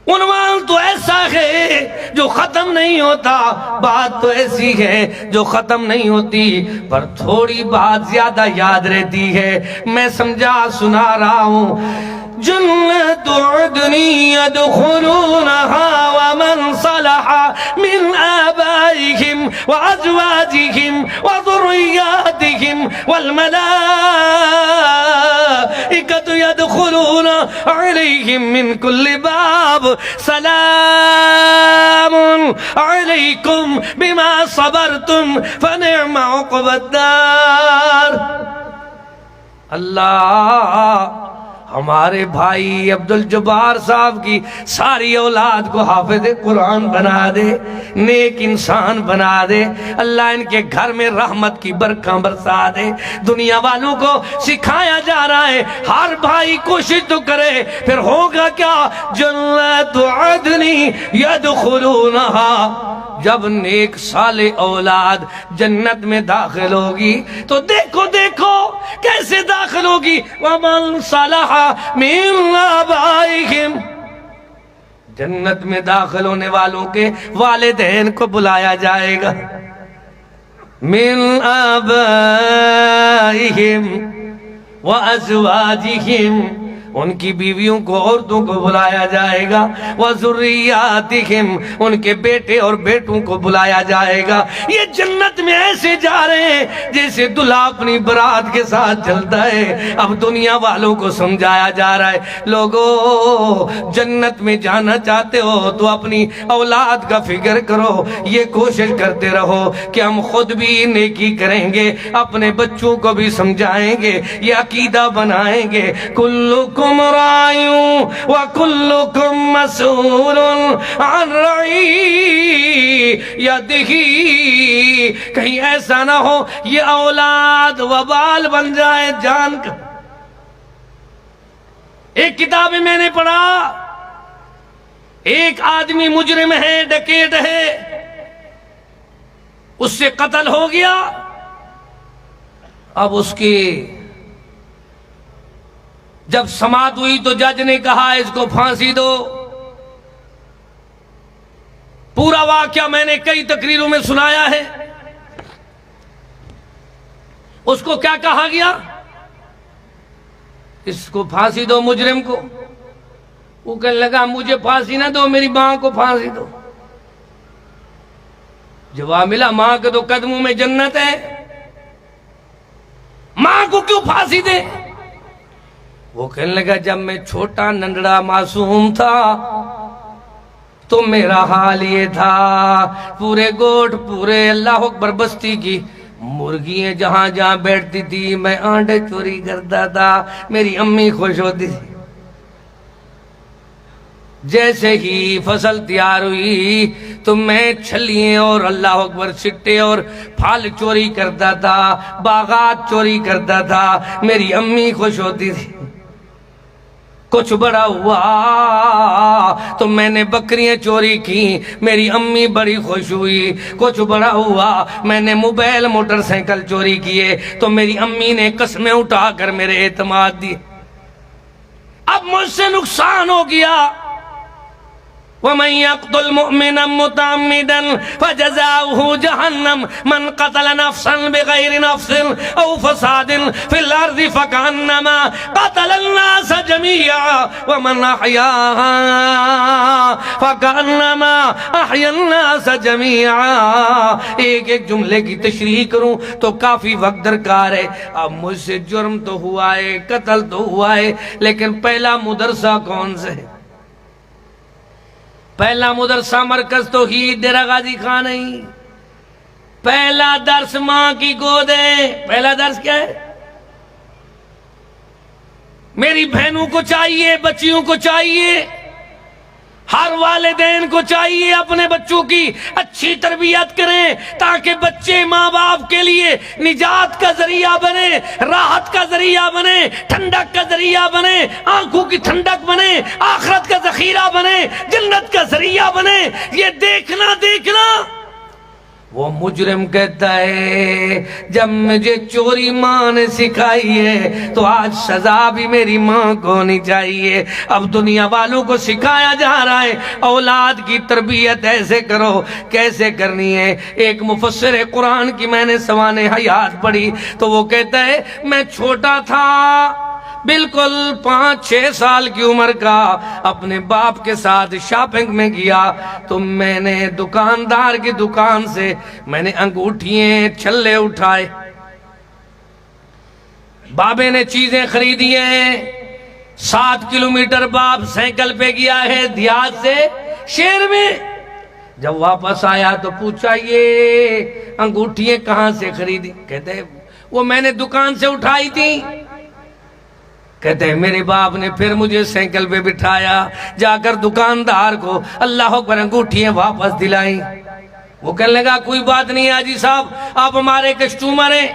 عنوان تو ایسا ہے جو ختم نہیں ہوتا، بات تو ایسی ہے جو ختم نہیں ہوتی، پر تھوڑی بات زیادہ یاد رہتی ہے. میں سمجھا سنا رہا ہوں. جنت عدن يدخلونها ومن صلح من آبائهم وأزواجهم وذرياتهم والملائكة يدخلون عليهم من كل باب سلام عليكم بما صبرتم فنعم عقبى الدار. اللہ ہمارے بھائی عبدالجبار صاحب کی ساری اولاد کو حافظ قرآن بنا دے، نیک انسان بنا دے. اللہ ان کے گھر میں رحمت کی برکھاں برسا دے. دنیا والوں کو سکھایا جا رہا ہے ہر بھائی کوشش تو کرے، پھر ہوگا کیا؟ جنت عدن يدخلونها. جب نیک صالح اولاد جنت میں داخل ہوگی تو دیکھو دیکھو کیسے داخل ہوگی. ومن صلح من آبائهم. جنت میں داخل ہونے والوں کے والدین کو بلایا جائے گا. من آبائهم وازواجهم، ان کی بیویوں کو عورتوں کو بلایا جائے گا. وذریاتہم، ان کے بیٹے اور بیٹوں کو بلایا جائے گا. یہ جنت میں ایسے جا رہے ہیں جیسے دلہا اپنی برات کے ساتھ چلتا ہے. اب دنیا والوں کو سمجھایا جا رہا ہے لوگوں جنت میں جانا چاہتے ہو تو اپنی اولاد کا فکر کرو. یہ کوشش کرتے رہو کہ ہم خود بھی نیکی کریں گے، اپنے بچوں کو بھی سمجھائیں گے، یہ عقیدہ بنائیں گے. کلکم راعٍ وکلکم مسئول عن رعیتہ. کہیں ایسا نہ ہو یہ اولاد وبال بن جائے جان کا. ایک کتاب میں نے پڑھا، ایک آدمی مجرم ہے، ڈکیٹ ہے، اس سے قتل ہو گیا. اب اس کی جب سماعت ہوئی تو جج نے کہا اس کو پھانسی دو. پورا واقعہ میں نے کئی تقریروں میں سنایا ہے. اس کو کیا کہا گیا؟ اس کو پھانسی دو مجرم کو. وہ کہنے لگا مجھے پھانسی نہ دو، میری ماں کو پھانسی دو. جواب ملا ماں کے تو قدموں میں جنت ہے، ماں کو کیوں پھانسی دے؟ وہ کہنے لگا جب میں چھوٹا ننڈڑا معصوم تھا تو میرا حال یہ تھا، پورے گوٹ پورے اللہ اکبر بستی کی مرغیاں جہاں جہاں بیٹھتی تھی میں آنڈے چوری کرتا تھا، میری امی خوش ہوتی تھی. جیسے ہی فصل تیار ہوئی تو میں چھلیے اور اللہ اکبر سٹے اور پھل چوری کرتا تھا، باغات چوری کرتا تھا، میری امی خوش ہوتی تھی. کچھ بڑا ہوا تو میں نے بکریاں چوری کی، میری امی بڑی خوش ہوئی۔ کچھ بڑا ہوا، میں نے موبائل موٹر سائیکل چوری کیے تو میری امی نے قسمیں اٹھا کر میرے اعتماد دی۔ اب مجھ سے نقصان ہو گیا۔ وَمَن يَقْتُلْ مُؤْمِنًا مُتَعَمِّدًا فَجَزَاؤُهُ جَهَنَّمُ مَنْ قَتَلَ نَفْسًا بِغَيْرِ نَفْسٍ أَوْ فَسَادٍ فِي الْأَرْضِ فَكَأَنَّمَا قَتَلَ النَّاسَ جَمِيعًا وَمَنْ أَحْيَاهَا فَكَأَنَّمَا أَحْيَا النَّاسَ جَمِيعًا۔ ایک جملے کی تشریح کروں تو کافی وقت درکار ہے۔ اب مجھ سے جرم تو ہوا ہے، قتل تو ہوا ہے، لیکن پہلا مدرسہ کون سے ہے؟ پہلا مدرسہ مرکز توحید ڈیرہ غازی خان نہیں، پہلا درس ماں کی گود ہے۔ پہلا درس کیا ہے؟ میری بہنوں کو چاہیے، بچیوں کو چاہیے، ہر والدین کو چاہیے اپنے بچوں کی اچھی تربیت کریں تاکہ بچے ماں باپ کے لیے نجات کا ذریعہ بنے، راحت کا ذریعہ بنے، ٹھنڈک کا ذریعہ بنے، آنکھوں کی ٹھنڈک بنے، آخرت کا ذخیرہ بنے، جنت کا ذریعہ بنے۔ یہ دیکھنا وہ مجرم کہتا ہے جب مجھے چوری ماں نے سکھائی ہے تو آج سزا بھی میری ماں کو ہونی چاہیے۔ اب دنیا والوں کو سکھایا جا رہا ہے اولاد کی تربیت ایسے کرو، کیسے کرنی ہے۔ ایک مفسر قرآن کی میں نے سوانح حیات پڑھی تو وہ کہتا ہے میں چھوٹا تھا، بالکل 5-6 سال کی عمر کا، اپنے باپ کے ساتھ شاپنگ میں گیا تو میں نے دکاندار کی دکان سے میں نے انگوٹھیاں چھلے اٹھائے۔ بابے نے چیزیں خریدی ہیں، 7 کلومیٹر باپ سائیکل پہ گیا ہے دیہات سے شہر میں۔ جب واپس آیا تو پوچھا یہ انگوٹھیاں کہاں سے خریدی؟ کہتے ہیں وہ میں نے دکان سے اٹھائی تھی۔ کہتے ہیں میرے باپ نے پھر مجھے سائیکل پہ بٹھایا، جا کر دکاندار کو اللہ اکبر انگوٹھیاں واپس دلائیں۔ وہ کہنے لگا کوئی بات نہیں حاجی صاحب، آپ ہمارے کسٹمر ہیں۔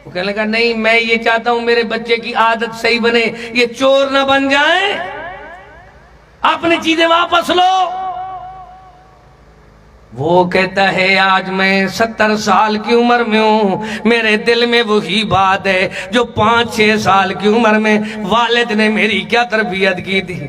وہ کہنے لگا نہیں، میں یہ چاہتا ہوں میرے بچے کی عادت صحیح بنے، یہ چور نہ بن جائیں، اپنی چیزیں واپس لو۔ وہ کہتا ہے آج میں 70 سال کی عمر میں ہوں، میرے دل میں وہی بات ہے جو 5-6 سال کی عمر میں والد نے میری کیا تربیت کی تھی۔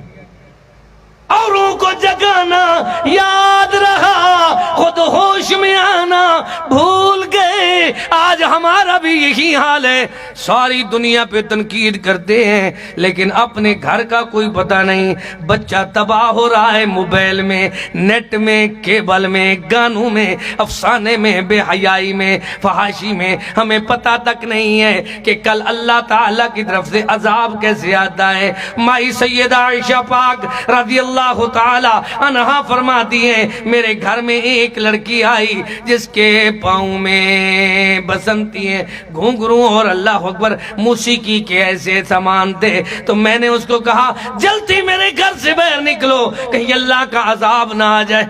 اوروں کو جگانا یاد رہا، خود ہوش میں آنا بھول گئے۔ آج ہمارا بھی یہی حال ہے، ساری دنیا پہ تنقید کرتے ہیں لیکن اپنے گھر کا کوئی پتہ نہیں۔ بچہ تباہ ہو رہا ہے موبائل میں، نیٹ میں، کیبل میں، گانوں میں، افسانے میں، بے حیائی میں، فحاشی میں۔ ہمیں پتہ تک نہیں ہے کہ کل اللہ تعالیٰ کی طرف سے عذاب کیسے آتا ہے۔ مائی سیدہ عائشہ پاک رضی اللہ تعالی عنہا فرماتی ہیں میرے گھر میں ایک لڑکی آئی جس کے پاؤں میں بسنتی ہیں، گھنگروں اور اللہ اکبر موسیقی کے ایسے سامان تھے، تو میں نے اس کو کہا جلدی میرے گھر سے باہر نکلو کہیں اللہ کا عذاب نہ آ جائے۔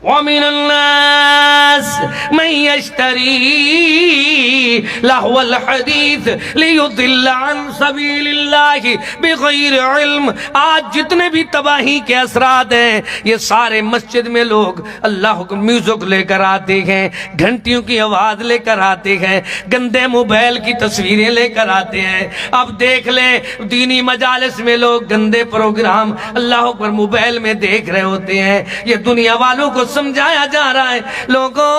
وَمِنَ النَّاسِ مَن يَشْتَرِي لَهْوَ الْحَدِيثِ لِيُضِلَّ عَن سَبِيلِ اللَّهِ بِغَيْرِ عِلْمٍ۔ آج جتنے بھی تباہی کے اثرات ہیں یہ سارے مسجد میں لوگ اللہ کو میوزک لے کر آتے ہیں، گھنٹیوں کی آواز لے کر آتے ہیں، گندے موبائل کی تصویریں لے کر آتے ہیں۔ اب دیکھ لیں دینی مجالس میں لوگ گندے پروگرام اللہ پر موبائل میں دیکھ رہے ہوتے ہیں۔ یہ دنیا والوں کو سمجھایا جا رہا ہے لوگوں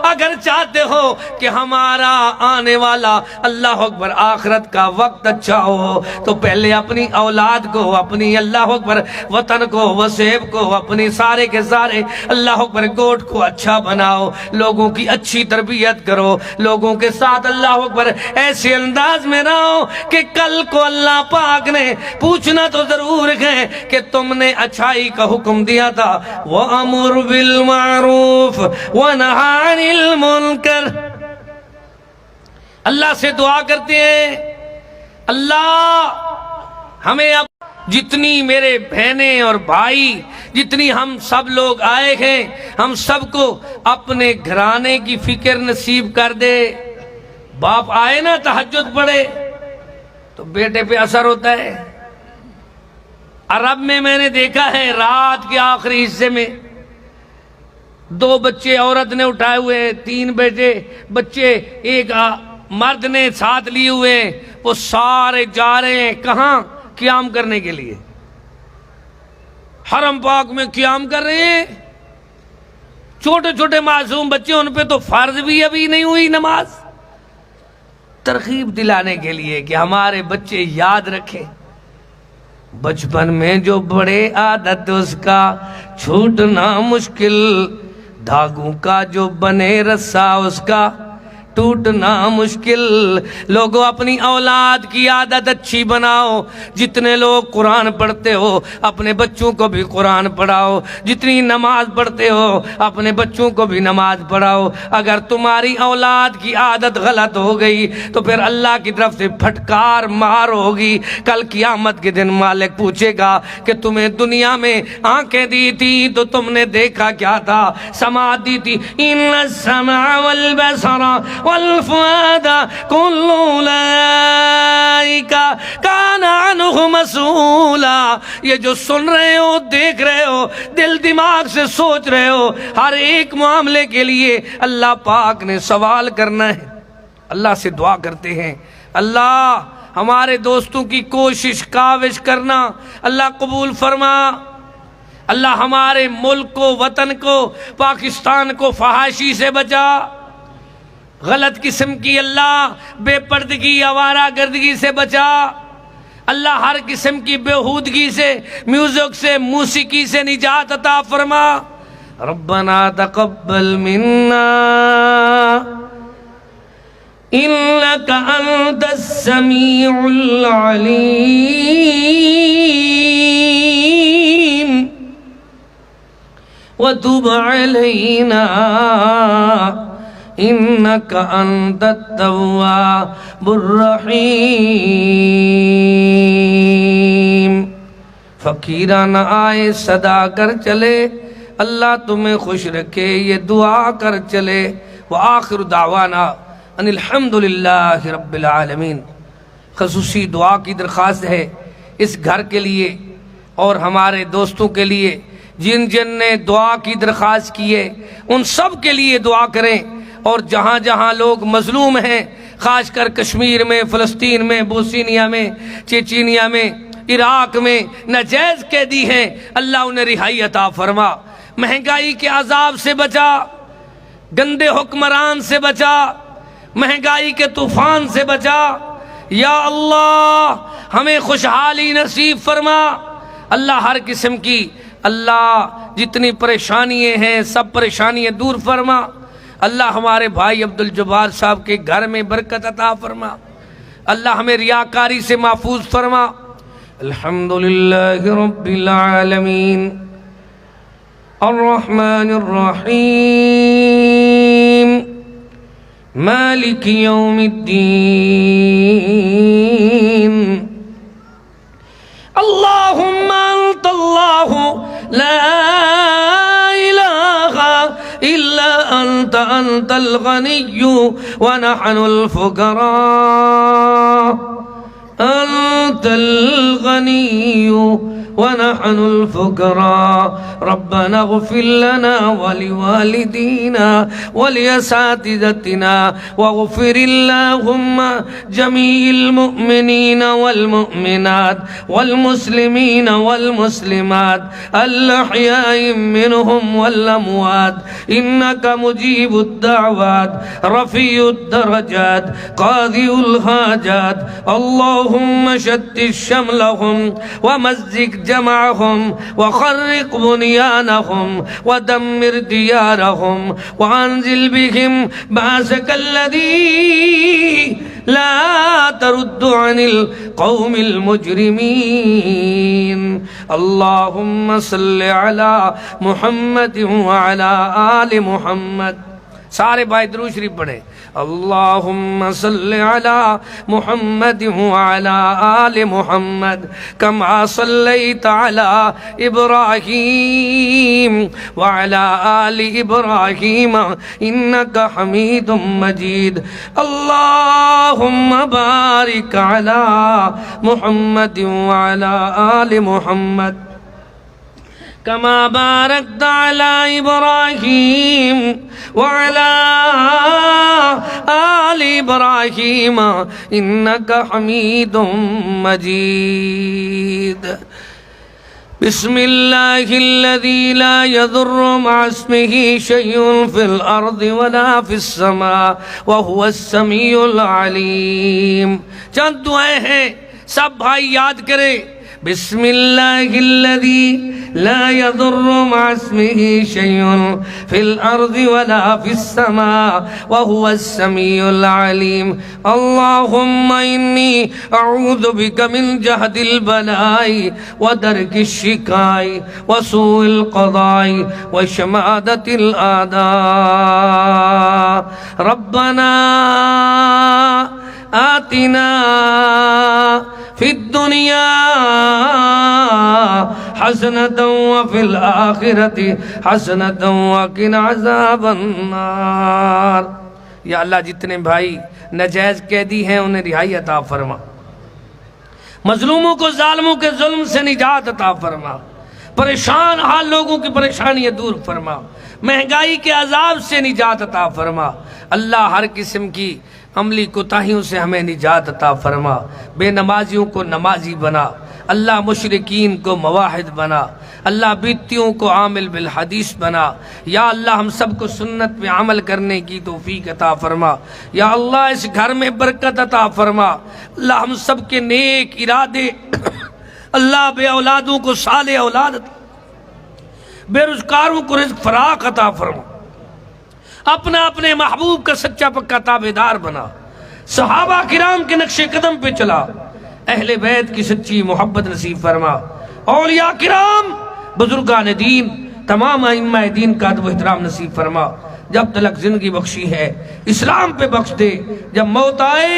اگر چاہتے ہو کہ ہمارا آنے والا اللہ اکبر آخرت کا وقت اچھا ہو تو پہلے اپنی اولاد کو، اپنی اللہ اکبر وطن کو، وسیب کو، اپنی سارے کے سارے اللہ اکبر گوٹ کو اچھا بناؤ، لوگوں کی اچھی تربیت کرو، لوگوں کے ساتھ اللہ اکبر ایسے انداز میں رہو کہ کل کو اللہ پاک نے پوچھنا تو ضرور ہے کہ تم نے اچھائی کا حکم دیا تھا، وَأَمُرْ بِالْمَعْرُوفِ وَنَهَى عَنِ الْمُنْكَرِ۔ اللہ سے دعا کرتے ہیں اللہ ہمیں اب جتنی میرے بہنیں اور بھائی، جتنی ہم سب لوگ آئے ہیں، ہم سب کو اپنے گھرانے کی فکر نصیب کر دے۔ باپ آئے نا تہجد پڑھے تو بیٹے پہ اثر ہوتا ہے، عرب میں نے دیکھا ہے رات کے آخری حصے میں 2 بچے عورت نے اٹھائے ہوئے، 3 بچے ایک مرد نے ساتھ لیے ہوئے، وہ سارے جا رہے ہیں کہاں؟ قیام کرنے کے لیے، حرم پاک میں قیام کر رہے ہیں۔ چھوٹے چھوٹے معصوم بچے، ان پہ تو فرض بھی ابھی نہیں ہوئی نماز۔ ترغیب دلانے کے لیے کہ ہمارے بچے یاد رکھیں، بچپن میں جو بڑے عادت اس کا چھوٹنا مشکل، دھاگوں کا جو بنے رسا اس کا ٹوٹنا مشکل۔ لوگوں اپنی اولاد کی عادت اچھی بناؤ، جتنے لوگ قرآن پڑھتے ہو اپنے بچوں کو بھی قرآن پڑھاؤ، جتنی نماز پڑھتے ہو اپنے بچوں کو بھی نماز پڑھاؤ۔ اگر تمہاری اولاد کی عادت غلط ہو گئی تو پھر اللہ کی طرف سے پھٹکار مار ہوگی۔ کل قیامت کے دن مالک پوچھے گا کہ تمہیں دنیا میں آنکھیں دی تھی تو تم نے دیکھا کیا تھا؟ سماعت دی تھی، ان السمع والبصر والفؤاد كل اولئک کان عنہ مسئولا۔ یہ جو سن رہے ہو، دیکھ رہے ہو، دل دماغ سے سوچ رہے ہو، ہر ایک معاملے کے لیے اللہ پاک نے سوال کرنا ہے۔ اللہ سے دعا کرتے ہیں، اللہ ہمارے دوستوں کی کوشش کاوش کرنا اللہ قبول فرما۔ اللہ ہمارے ملک کو، وطن کو، پاکستان کو فحاشی سے بچا، غلط قسم کی اللہ بے پردگی، آوارہ گردگی سے بچا۔ اللہ ہر قسم کی بیہودگی سے، میوزک سے، موسیقی سے نجات عطا فرما۔ ربنا تقبل منا انک انت السمیع العلیم وتب علینا انک انت التواب الرحیم۔ فقیرانہ آئے صدا کر چلے، اللہ تمہیں خوش رکھے یہ دعا کر چلے۔ وآخر دعوانا ان الحمدللہ رب العالمین۔ خصوصی دعا کی درخواست ہے اس گھر کے لیے اور ہمارے دوستوں کے لیے جن جن نے دعا کی درخواست کی ہے، ان سب کے لیے دعا کریں۔ اور جہاں جہاں لوگ مظلوم ہیں، خاص کر کشمیر میں، فلسطین میں، بوسنیا میں، چیچینیا میں، عراق میں ناجائز قیدی ہیں، اللہ انہیں رہائی عطا فرما۔ مہنگائی کے عذاب سے بچا، گندے حکمران سے بچا، مہنگائی کے طوفان سے بچا۔ یا اللہ ہمیں خوشحالی نصیب فرما۔ اللہ ہر قسم کی، اللہ جتنی پریشانیاں ہیں سب پریشانیاں دور فرما۔ اللہ ہمارے بھائی عبدالجبار صاحب کے گھر میں برکت عطا فرما۔ اللہ ہمیں ریاکاری سے محفوظ فرما۔ الحمدللہ رب العالمین الرحمن الرحیم مالک یوم الدین اللہم انت اللہ لا الہ الا انت انت الغنی ونحن الفقراء انت الغنی ونحن الفقراء ربنا اغفر لنا ولوالدينا ولأساتذتنا واغفر اللهم جميع المؤمنين والمؤمنات والمسلمين والمسلمات الأحياء منهم والأموات إنك مجيب الدعوات رفيع الدرجات قاضي الحاجات اللهم شتت شملهم ومزق جمعهم وخرق بنيانهم ودمر ديارهم وانزل بهم بأسك الذي لا ترد عن القوم المجرمين اللهم صل على محمد وعلى آل محمد سارے بھائی درود شریف پڑھیں. اللہم صلی علی محمد وعلی آل محمد کما صلیت علی ابراہیم وعلی آل ابراہیم انکا حمید مجید. اللہم بارک علی محمد وعلی آل محمد كما باركت على إبراهيم وعلى آل إبراهيم إنك حميد مجيد. بسم الله الذي لا يضر مع اسمه شيء في الأرض ولا في السماء وهو السميع العليم. چند دعائیں ہیں سب بھائی یاد کریں. بسم اللہ الذی لا يضر مع اسمه شيء في الأرض ولا في السماء وهو السميع العليم. اللهم إني أعوذ بك من جهد البلاء ودرك الشقاء وسوء القضاء وشماتة الأعداء. ربنا آتنا في الدنيا حسنة وفي الآخرة حسنة وقنا عذاب النار. یا اللہ جتنے بھائی ناجائز قیدی ہیں انہیں رہائی عطا فرما. مظلوموں کو ظالموں کے ظلم سے نجات عطا فرما. پریشان حال لوگوں کی پریشانیاں دور فرما. مہنگائی کے عذاب سے نجات عطا فرما. اللہ ہر قسم کی عملی کوتاہیوں سے ہمیں نجات عطا فرما. بے نمازیوں کو نمازی بنا. اللہ مشرکین کو موحد بنا. اللہ بیتیوں کو عامل بالحدیث بنا. یا اللہ ہم سب کو سنت پہ عمل کرنے کی توفیق عطا فرما. یا اللہ اس گھر میں برکت عطا فرما. اللہ ہم سب کے نیک ارادے اللہ بے اولادوں کو صالح اولاد، بے روزگاروں کو رزق فراخ عطا فرما. اپنا اپنے محبوب کا سچا پکا تابعدار بنا. صحابہ کرام کے نقش قدم پہ چلا. اہل بیت کی سچی محبت نصیب فرما. اولیاء کرام، بزرگان دین، تمام ائمہ دین کا ادب و احترام نصیب فرما. جب تلک زندگی بخشی ہے اسلام پہ بخش دے. جب موت آئے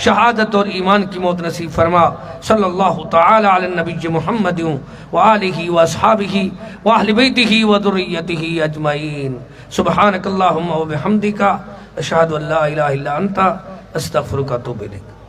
شہادت اور ایمان کی موت نصیب فرما. صلی اللہ تعالی علی النبی محمد وآلہ واصحابہ واہل بیتہ وذریتہ اجمعین. سبحانک اللہم وبحمدک اشہد ان لا الہ الا انت استغفرک واتوب الیک.